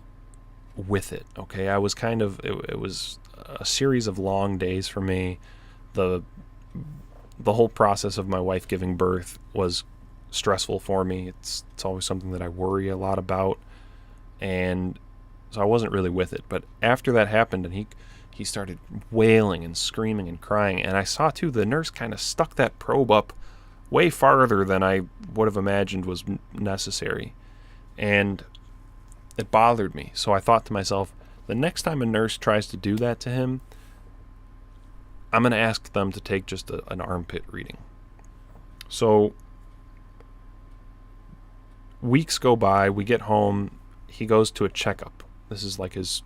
with it, okay? I was kind of, it was a series of long days for me. The whole process of my wife giving birth was stressful for me. It's always something that I worry a lot about, and so I wasn't really with it. But after that happened, and he started wailing and screaming and crying, and I saw too the nurse kind of stuck that probe up way farther than I would have imagined was necessary, and it bothered me. So I thought to myself, the next time a nurse tries to do that to him, I'm going to ask them to take just an armpit reading. So weeks go by, we get home, he goes to a checkup. This is like his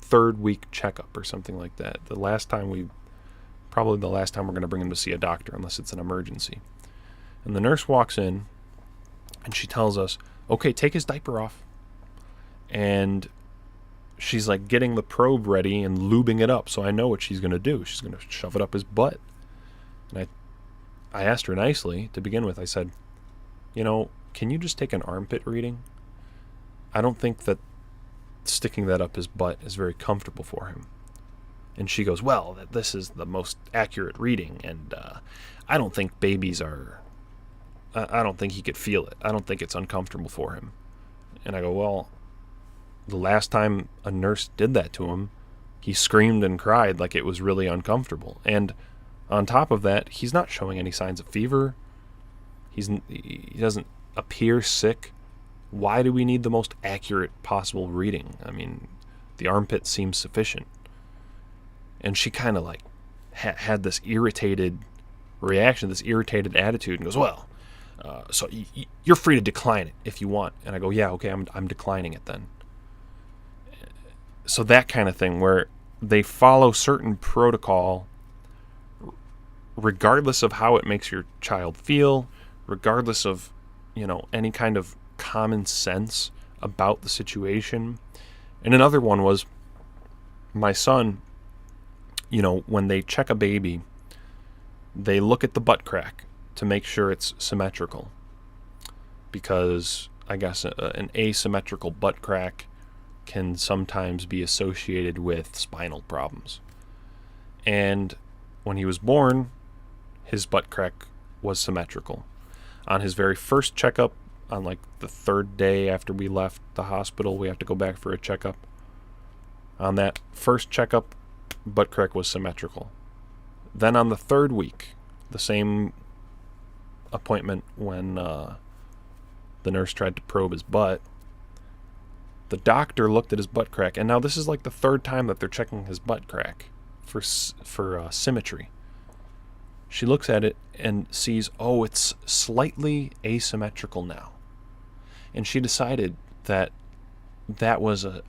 3rd week checkup or something like that. Probably the last time we're going to bring him to see a doctor, unless it's an emergency. And the nurse walks in, and she tells us, okay, take his diaper off. And she's like getting the probe ready and lubing it up, so I know what she's going to do. She's going to shove it up his butt. And I asked her nicely to begin with. I said, can you just take an armpit reading? I don't think that sticking that up his butt is very comfortable for him. And she goes, well, this is the most accurate reading, and I don't think babies are... I don't think he could feel it. I don't think it's uncomfortable for him. And I go, well, the last time a nurse did that to him, he screamed and cried like it was really uncomfortable. And on top of that, he's not showing any signs of fever. He doesn't appear sick. Why do we need the most accurate possible reading? I mean, the armpit seems sufficient. And she kind of like had this irritated reaction, this irritated attitude, and goes, well, so you're free to decline it if you want. And I go, yeah, okay, I'm declining it then. So that kind of thing where they follow certain protocol regardless of how it makes your child feel, regardless of, any kind of common sense about the situation. And another one was my son, when they check a baby, they look at the butt crack to make sure it's symmetrical. Because I guess an asymmetrical butt crack can sometimes be associated with spinal problems. And when he was born, his butt crack was symmetrical. On his very first checkup, on like the 3rd day after we left the hospital, we have to go back for a checkup. On that first checkup, butt crack was symmetrical. Then on the 3rd week, the same appointment when the nurse tried to probe his butt, the doctor looked at his butt crack, and now this is like the 3rd time that they're checking his butt crack for symmetry. She looks at it and sees, oh, it's slightly asymmetrical now. And she decided that was a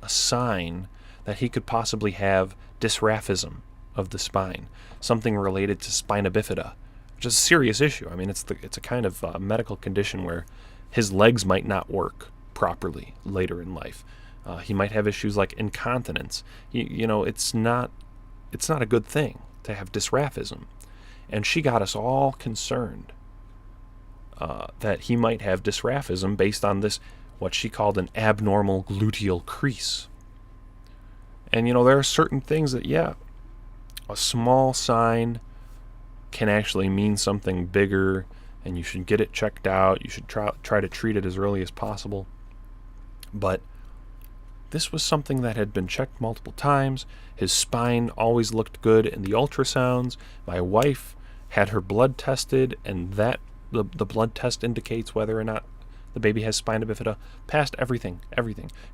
sign that he could possibly have dysraphism of the spine, something related to spina bifida, which is a serious issue. I mean, it's a kind of medical condition where his legs might not work properly later in life. He might have issues like incontinence. It's not a good thing to have dysraphism. And she got us all concerned that he might have dysraphism based on this, what she called an abnormal gluteal crease. And, there are certain things that, a small sign can actually mean something bigger, and you should get it checked out. You should try to treat it as early as possible. But this was something that had been checked multiple times. His spine always looked good in the ultrasounds. My wife had her blood tested, and that the blood test indicates whether or not the baby has spina bifida. Passed everything.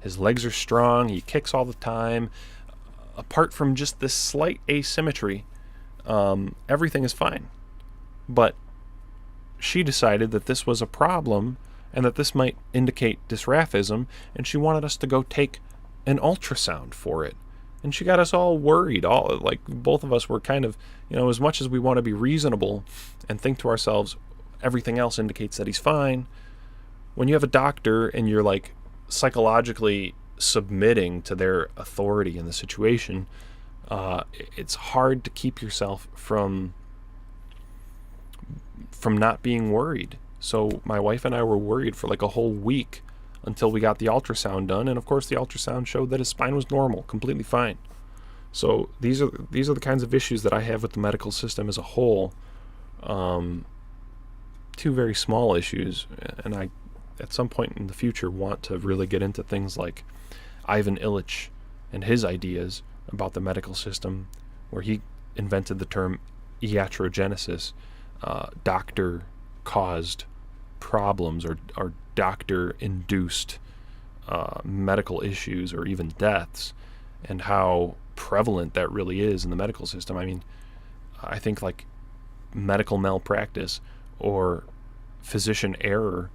His legs are strong. He kicks all the time. Apart from just this slight asymmetry, everything is fine. But she decided that this was a problem and that this might indicate dysraphism, and she wanted us to go take an ultrasound for it. And she got us all worried. Both of us were kind of, as much as we want to be reasonable and think to ourselves, everything else indicates that he's fine. When you have a doctor and you're like psychologically submitting to their authority in the situation, it's hard to keep yourself from not being worried. So my wife and I were worried for like a whole week until we got the ultrasound done, and of course the ultrasound showed that his spine was normal, completely fine. So these are the kinds of issues that I have with the medical system as a whole. two very small issues, and I, at some point in the future, want to really get into things like Ivan Illich and his ideas about the medical system, where he invented the term iatrogenesis, doctor-caused problems or doctor-induced medical issues or even deaths, and how prevalent that really is in the medical system. I mean, I think like medical malpractice or physician error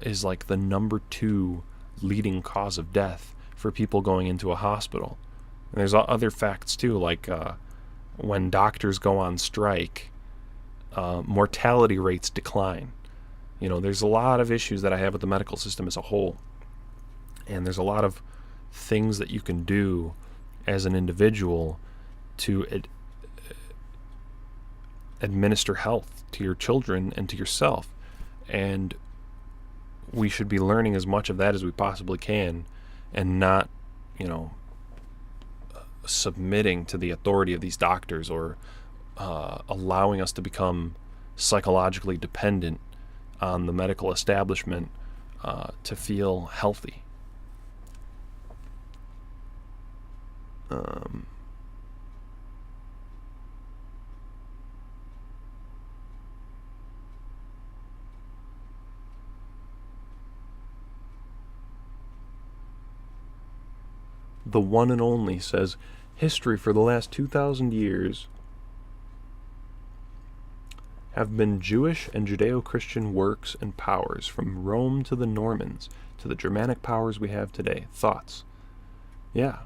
is like the number 2 leading cause of death for people going into a hospital. And there's other facts too, like when doctors go on strike, mortality rates decline. There's a lot of issues that I have with the medical system as a whole, and there's a lot of things that you can do as an individual to administer health to your children and to yourself. And we should be learning as much of that as we possibly can, and not, submitting to the authority of these doctors, or allowing us to become psychologically dependent on the medical establishment to feel healthy. The one and only says, history for the last 2,000 years have been Jewish and Judeo-Christian works and powers, from Rome to the Normans to the Germanic powers we have today. Thoughts? Yeah.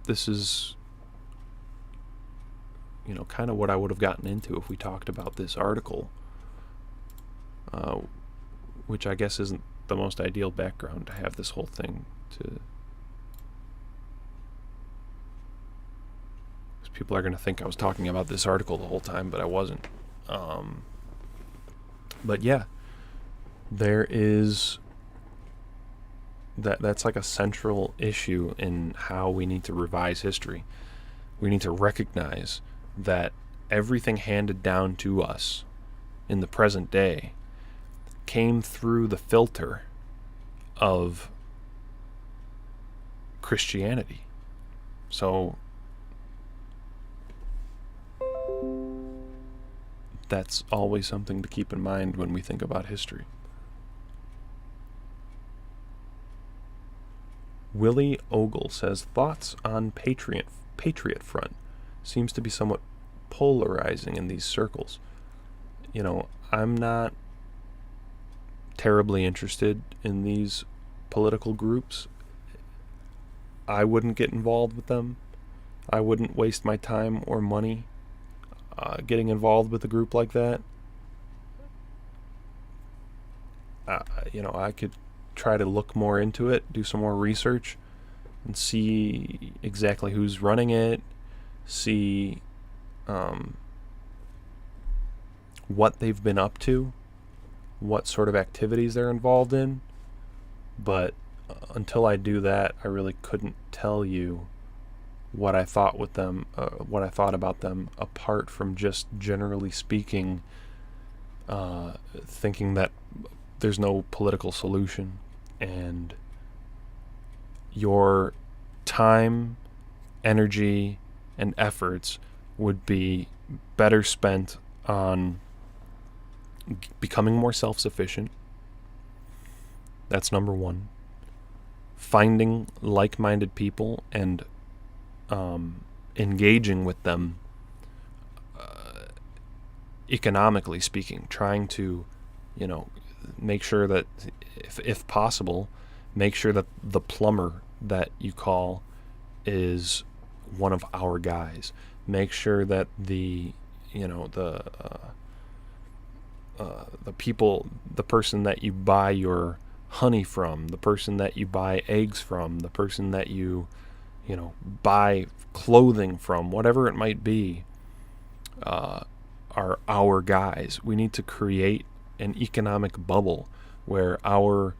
This is, kind of what I would have gotten into if we talked about this article, which I guess isn't the most ideal background to have this whole thing to... People are going to think I was talking about this article the whole time, but I wasn't. But yeah, there is that's like a central issue in how we need to revise history. We need to recognize that everything handed down to us in the present day came through the filter of Christianity. So that's always something to keep in mind when we think about history. Willie Ogle says, thoughts on Patriot Front seems to be somewhat polarizing in these circles. I'm not terribly interested in these political groups. I wouldn't get involved with them. I wouldn't waste my time or money getting involved with a group like that. I could try to look more into it, do some more research, and see exactly who's running it, see what they've been up to, what sort of activities they're involved in. But until I do that, I really couldn't tell you what I thought about them, apart from just generally speaking, thinking that there's no political solution, and your time, energy, and efforts would be better spent on becoming more self-sufficient. That's number one. Finding like-minded people and engaging with them, economically speaking, trying to, make sure that, if possible, make sure that the plumber that you call is one of our guys. Make sure that the person that you buy your honey from, the person that you buy eggs from, the person that you buy clothing from, whatever it might be, are our guys. We need to create an economic bubble where our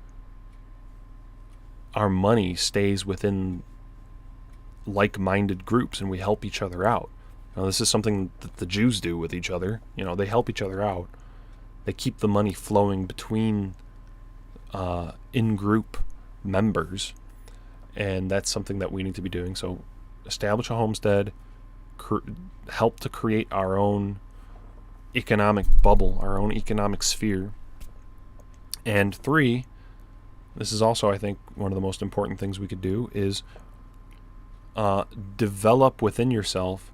money stays within like-minded groups and we help each other out. Now, this is something that the Jews do with each other. They help each other out. They keep the money flowing between in-group members, and that's something that we need to be doing. So establish a homestead, help to create our own economic bubble, our own economic sphere. And 3, this is also, I think, one of the most important things we could do is develop within yourself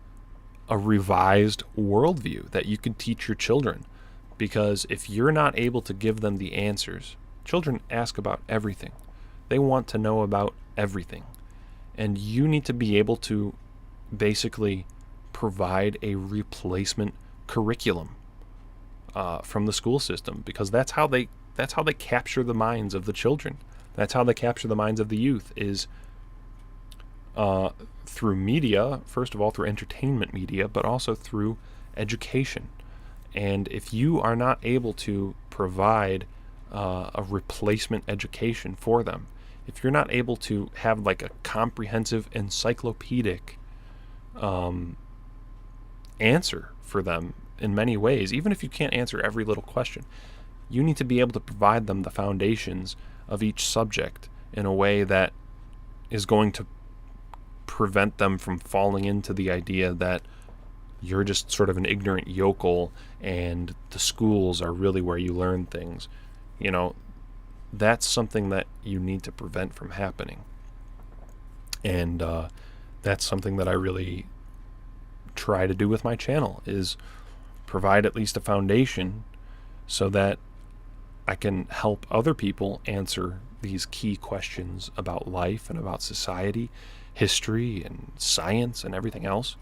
a revised worldview that you can teach your children. Because if you're not able to give them the answers, children ask about everything. They want to know about everything. And you need to be able to basically provide a replacement curriculum from the school system, because that's how they capture the minds of the children. That's how they capture the minds of the youth, is through media, first of all, through entertainment media, but also through education. And if you are not able to provide a replacement education for them, if you're not able to have like a comprehensive encyclopedic answer for them in many ways, even if you can't answer every little question, you need to be able to provide them the foundations of each subject in a way that is going to prevent them from falling into the idea that you're just sort of an ignorant yokel and the schools are really where you learn things. That's something that you need to prevent from happening. And that's something that I really try to do with my channel, is provide at least a foundation so that I can help other people answer these key questions about life and about society, history and science and everything else.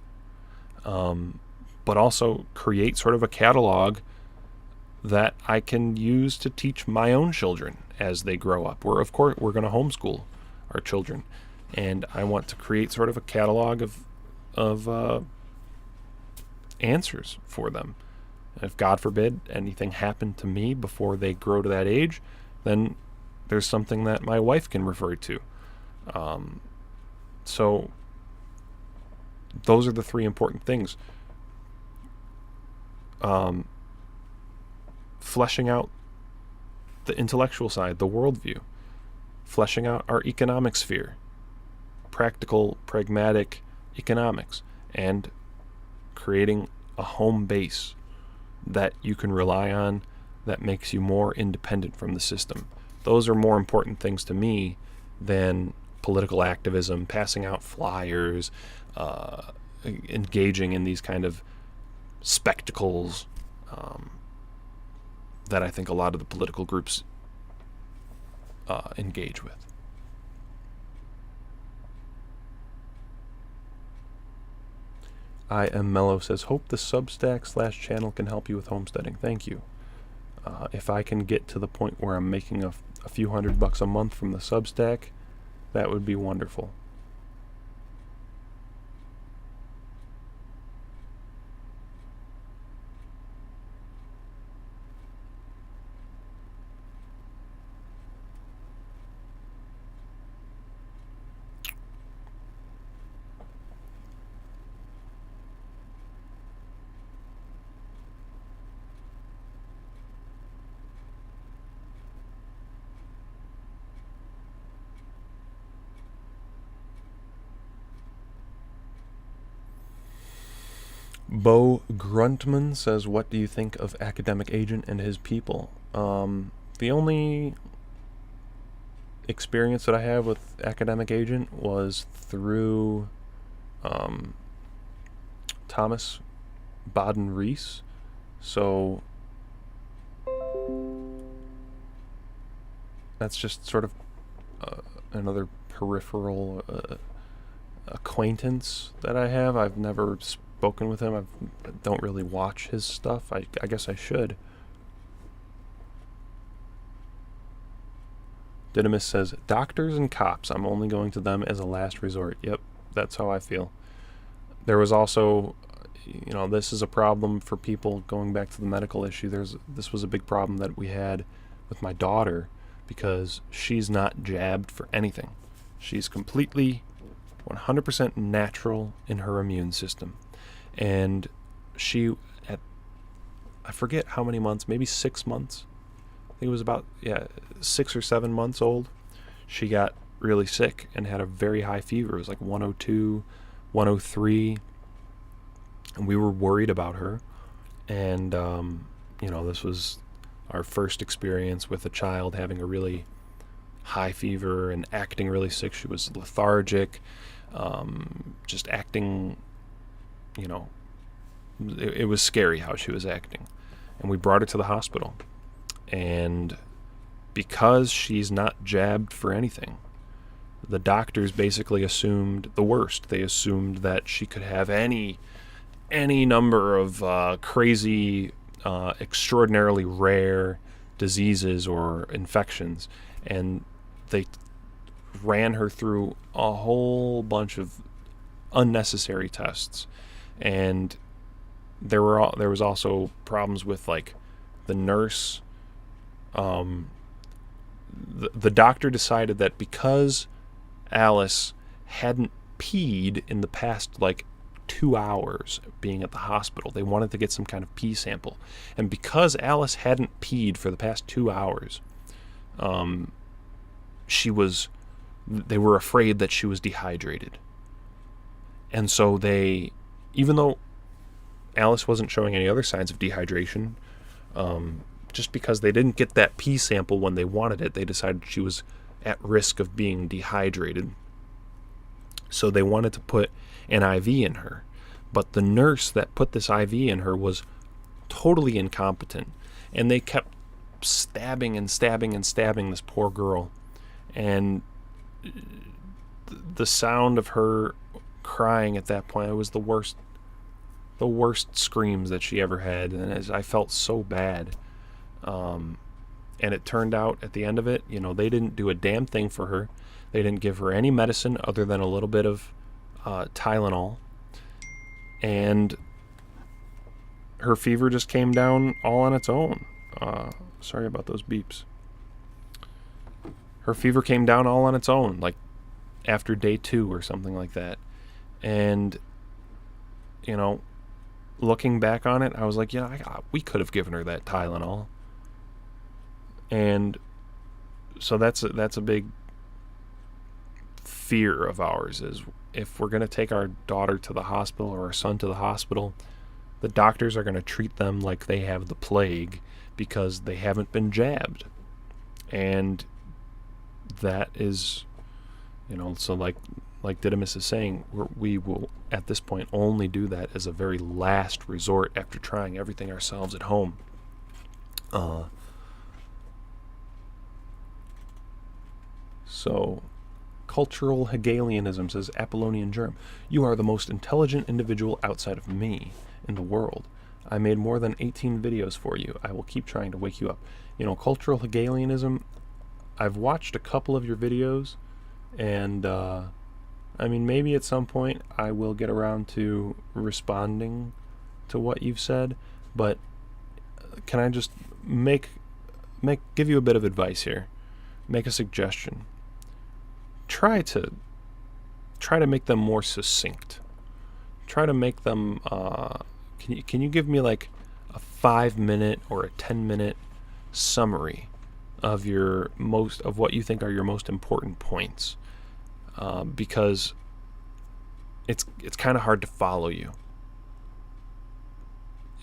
But also create sort of a catalog that I can use to teach my own children as they grow up. We're going to homeschool our children, and I want to create sort of a catalog of answers for them. If God forbid anything happened to me before they grow to that age, then there's something that my wife can refer to. So those are the 3 important things. Fleshing out the intellectual side, the worldview. Fleshing out our economic sphere. Practical, pragmatic economics. And creating a home base that you can rely on, that makes you more independent from the system. Those are more important things to me than political activism, passing out flyers, engaging in these kind of spectacles that I think a lot of the political groups engage with. I Am Mellow says, hope the Substack/channel can help you with homesteading. Thank you. If I can get to the point where I'm making a few $100 a month from the Substack, that would be wonderful. Bo Gruntman says, what do you think of Academic Agent and his people? The only experience that I have with Academic Agent was through Thomas Baden-Rees. So that's just sort of another peripheral acquaintance that I have. I've never spoken with him. I don't really watch his stuff. I guess I should. Didymus says, doctors and cops, I'm only going to them as a last resort. Yep, that's how I feel. There was also, this is a problem for people going back to the medical issue. This was a big problem that we had with my daughter because she's not jabbed for anything. She's completely 100% natural in her immune system. And she, at, I forget how many months, maybe 6 months. I think it was about, 6 or 7 months old. She got really sick and had a very high fever. It was like 102, 103. And we were worried about her. And, this was our first experience with a child having a really high fever and acting really sick. She was lethargic, just acting, it was scary how she was acting. And we brought her to the hospital. And because she's not jabbed for anything, the doctors basically assumed the worst. They assumed that she could have any number of crazy, extraordinarily rare diseases or infections. And they ran her through a whole bunch of unnecessary tests. And there was also problems with, like, the nurse. The doctor decided that because Alice hadn't peed in the past, like, 2 hours being at the hospital, they wanted to get some kind of pee sample. And because Alice hadn't peed for the past 2 hours, they were afraid that she was dehydrated. And so even though Alice wasn't showing any other signs of dehydration, just because they didn't get that pee sample when they wanted it, they decided she was at risk of being dehydrated. So they wanted to put an IV in her. But the nurse that put this IV in her was totally incompetent. And they kept stabbing and stabbing and stabbing this poor girl. And the sound of her crying at that point, it was the worst screams that she ever had. And I felt so bad. And it turned out at the end of it, they didn't do a damn thing for her. They didn't give her any medicine other than a little bit of Tylenol. And her fever just came down all on its own. Sorry about those beeps. Her fever came down all on its own, like after day 2 or something like that. And, looking back on it, I was like, we could have given her that Tylenol. And so that's a big fear of ours, is if we're going to take our daughter to the hospital or our son to the hospital, the doctors are going to treat them like they have the plague because they haven't been jabbed. And that is, so like Didymus is saying, we will at this point only do that as a very last resort after trying everything ourselves at home. So, cultural Hegelianism, says Apollonian Germ. You are the most intelligent individual outside of me in the world. I made more than 18 videos for you. I will keep trying to wake you up. Cultural Hegelianism, I've watched a couple of your videos, and maybe at some point I will get around to responding to what you've said, but can I just give you a bit of advice here? Make a suggestion. Try to make them more succinct. Try to make them. Can you give me like a 5-minute or a 10-minute summary of what you think are your most important points? Because it's kind of hard to follow you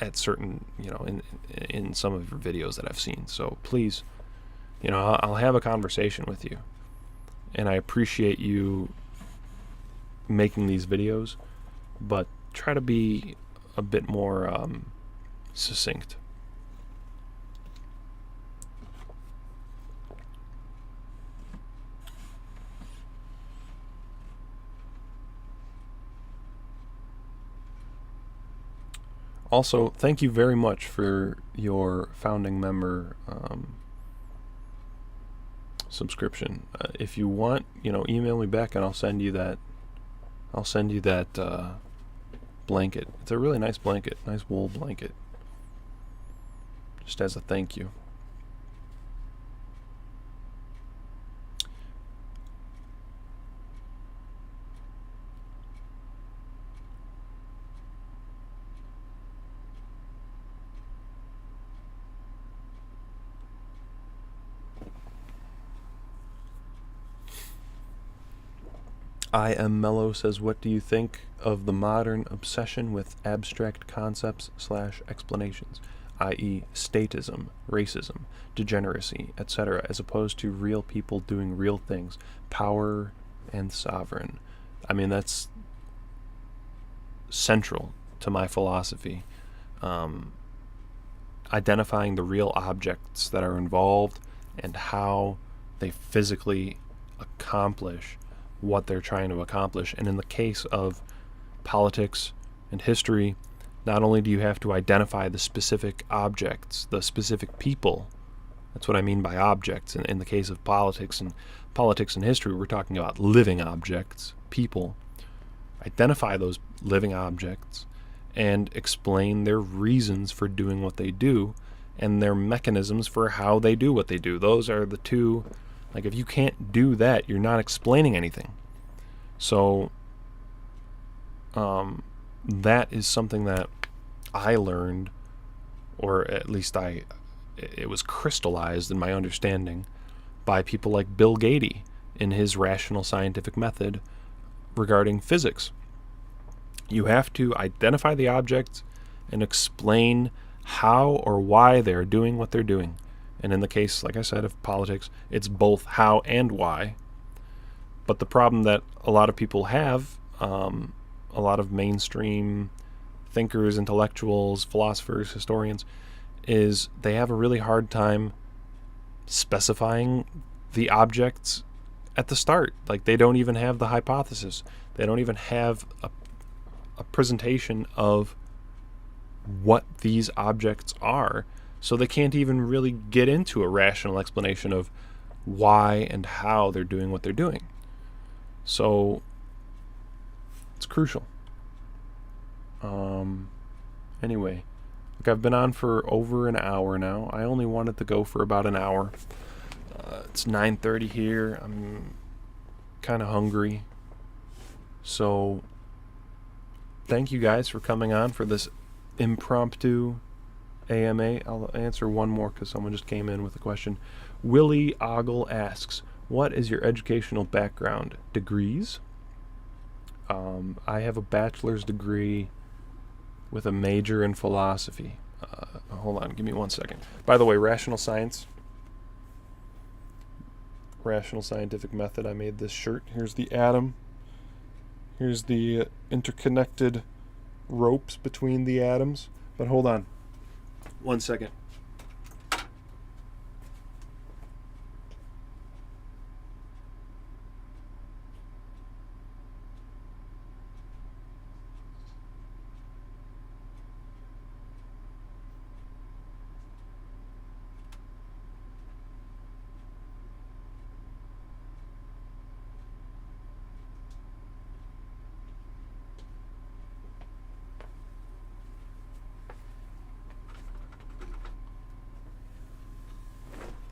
at certain, in some of your videos that I've seen. So please, I'll have a conversation with you. And I appreciate you making these videos, but try to be a bit more succinct. Also, thank you very much for your founding member subscription. If you want, email me back and I'll send you that blanket. It's a really nice blanket, nice wool blanket, just as a thank you. I Am Mellow says, what do you think of the modern obsession with abstract concepts / explanations, i.e. statism, racism, degeneracy, etc., as opposed to real people doing real things, power and sovereign? I mean, that's central to my philosophy. Identifying the real objects that are involved and how they physically accomplish what they're trying to accomplish. And in the case of politics and history, not only do you have to identify the specific objects, the specific people. That's what I mean by objects. In the case of politics and history, we're talking about living objects, people. Identify those living objects and explain their reasons for doing what they do and their mechanisms for how they do what they do. Those are the two. Like, if you can't do that, you're not explaining anything. So that is something that I learned, or at least it was crystallized in my understanding by people like Bill Gates in his rational scientific method regarding physics. You have to identify the objects and explain how or why they're doing what they're doing. And in the case, like I said, of politics, it's both how and why. But the problem that a lot of people have, a lot of mainstream thinkers, intellectuals, philosophers, historians, is they have a really hard time specifying the objects at the start. Like, they don't even have the hypothesis. They don't even have a presentation of what these objects are. So they can't even really get into a rational explanation of why and how they're doing what they're doing. So it's crucial. Anyway, look, I've been on for over an hour now. I only wanted to go for about an hour. It's 9:30 here. I'm kind of hungry. So thank you guys for coming on for this impromptu AMA. I'll answer one more because someone just came in with a question. Willie Ogle asks, what is your educational background? Degrees? I have a bachelor's degree with a major in philosophy. Hold on, give me 1 second. By the way, rational scientific method, I made this shirt. Here's the atom. Here's the interconnected ropes between the atoms. But hold on 1 second.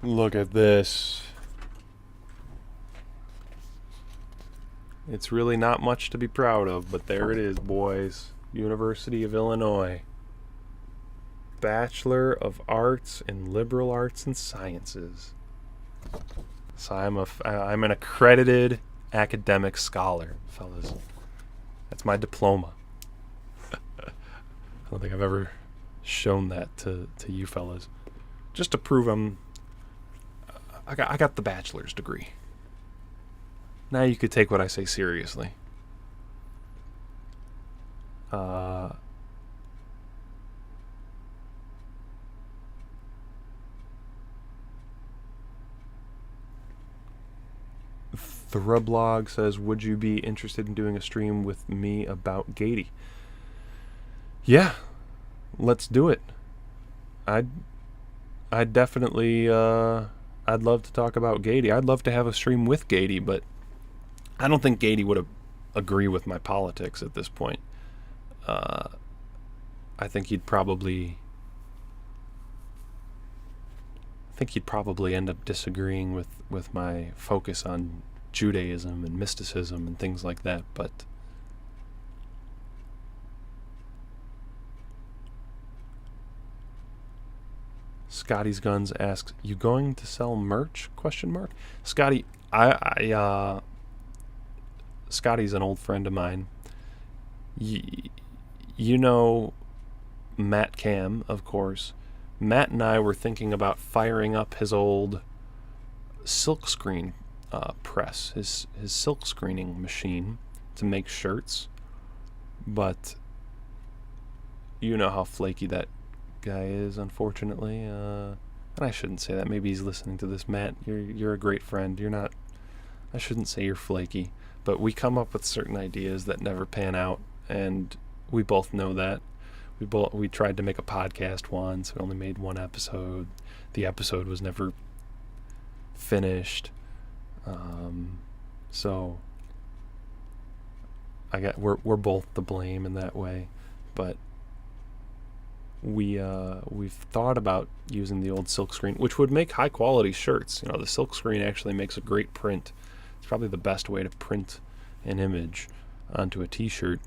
Look at this. It's really not much to be proud of, but there it is, boys. University of Illinois. Bachelor of Arts in Liberal Arts and Sciences. So I'm an accredited academic scholar, fellas. That's my diploma. I don't think I've ever shown that to you fellas. Just to prove I got the bachelor's degree. Now you could take what I say seriously. Thrublog says, would you be interested in doing a stream with me about Gaty? Yeah, let's do it. I'd definitely I'd love to talk about Gaty. I'd love to have a stream with Gaty, but I don't think Gaty would agree with my politics at this point. I think he'd probably end up disagreeing with my focus on Judaism and mysticism and things like that, but Scotty's Guns asks, you going to sell merch? ? Scotty, Scotty's an old friend of mine. You know Matt Cam, of course. Matt and I were thinking about firing up his old silkscreen press, his silk screening machine to make shirts. But you know how flaky that guy is, unfortunately. And I shouldn't say that. Maybe he's listening to this. Matt, you're a great friend. You're not. I shouldn't say you're flaky. But we come up with certain ideas that never pan out, and we both know that. We tried to make a podcast once. We only made one episode. The episode was never finished. So we're both to blame in that way. But we've thought about using the old silkscreen, which would make high quality shirts. You know, the silkscreen actually makes a great print. It's probably the best way to print an image onto a t-shirt.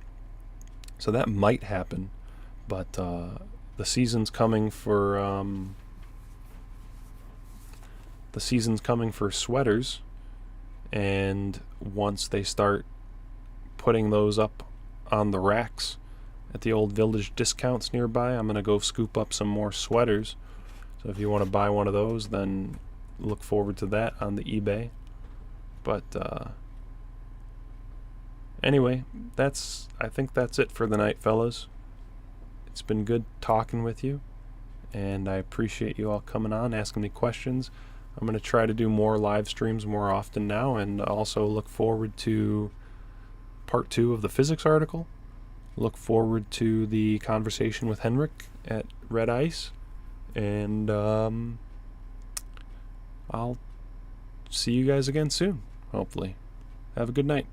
So that might happen. But the season's coming for sweaters, and once they start putting those up on the racks at the old Village discounts nearby, I'm gonna go scoop up some more sweaters. So if you want to buy one of those, then look forward to that on the eBay. But anyway, I think that's it for the night, fellas. It's been good talking with you, and I appreciate you all coming on, asking me questions. I'm going to try to do more live streams more often now, and also look forward to part 2 of the physics article. Look forward to the conversation with Henrik at Red Ice, and I'll see you guys again soon, hopefully. Have a good night.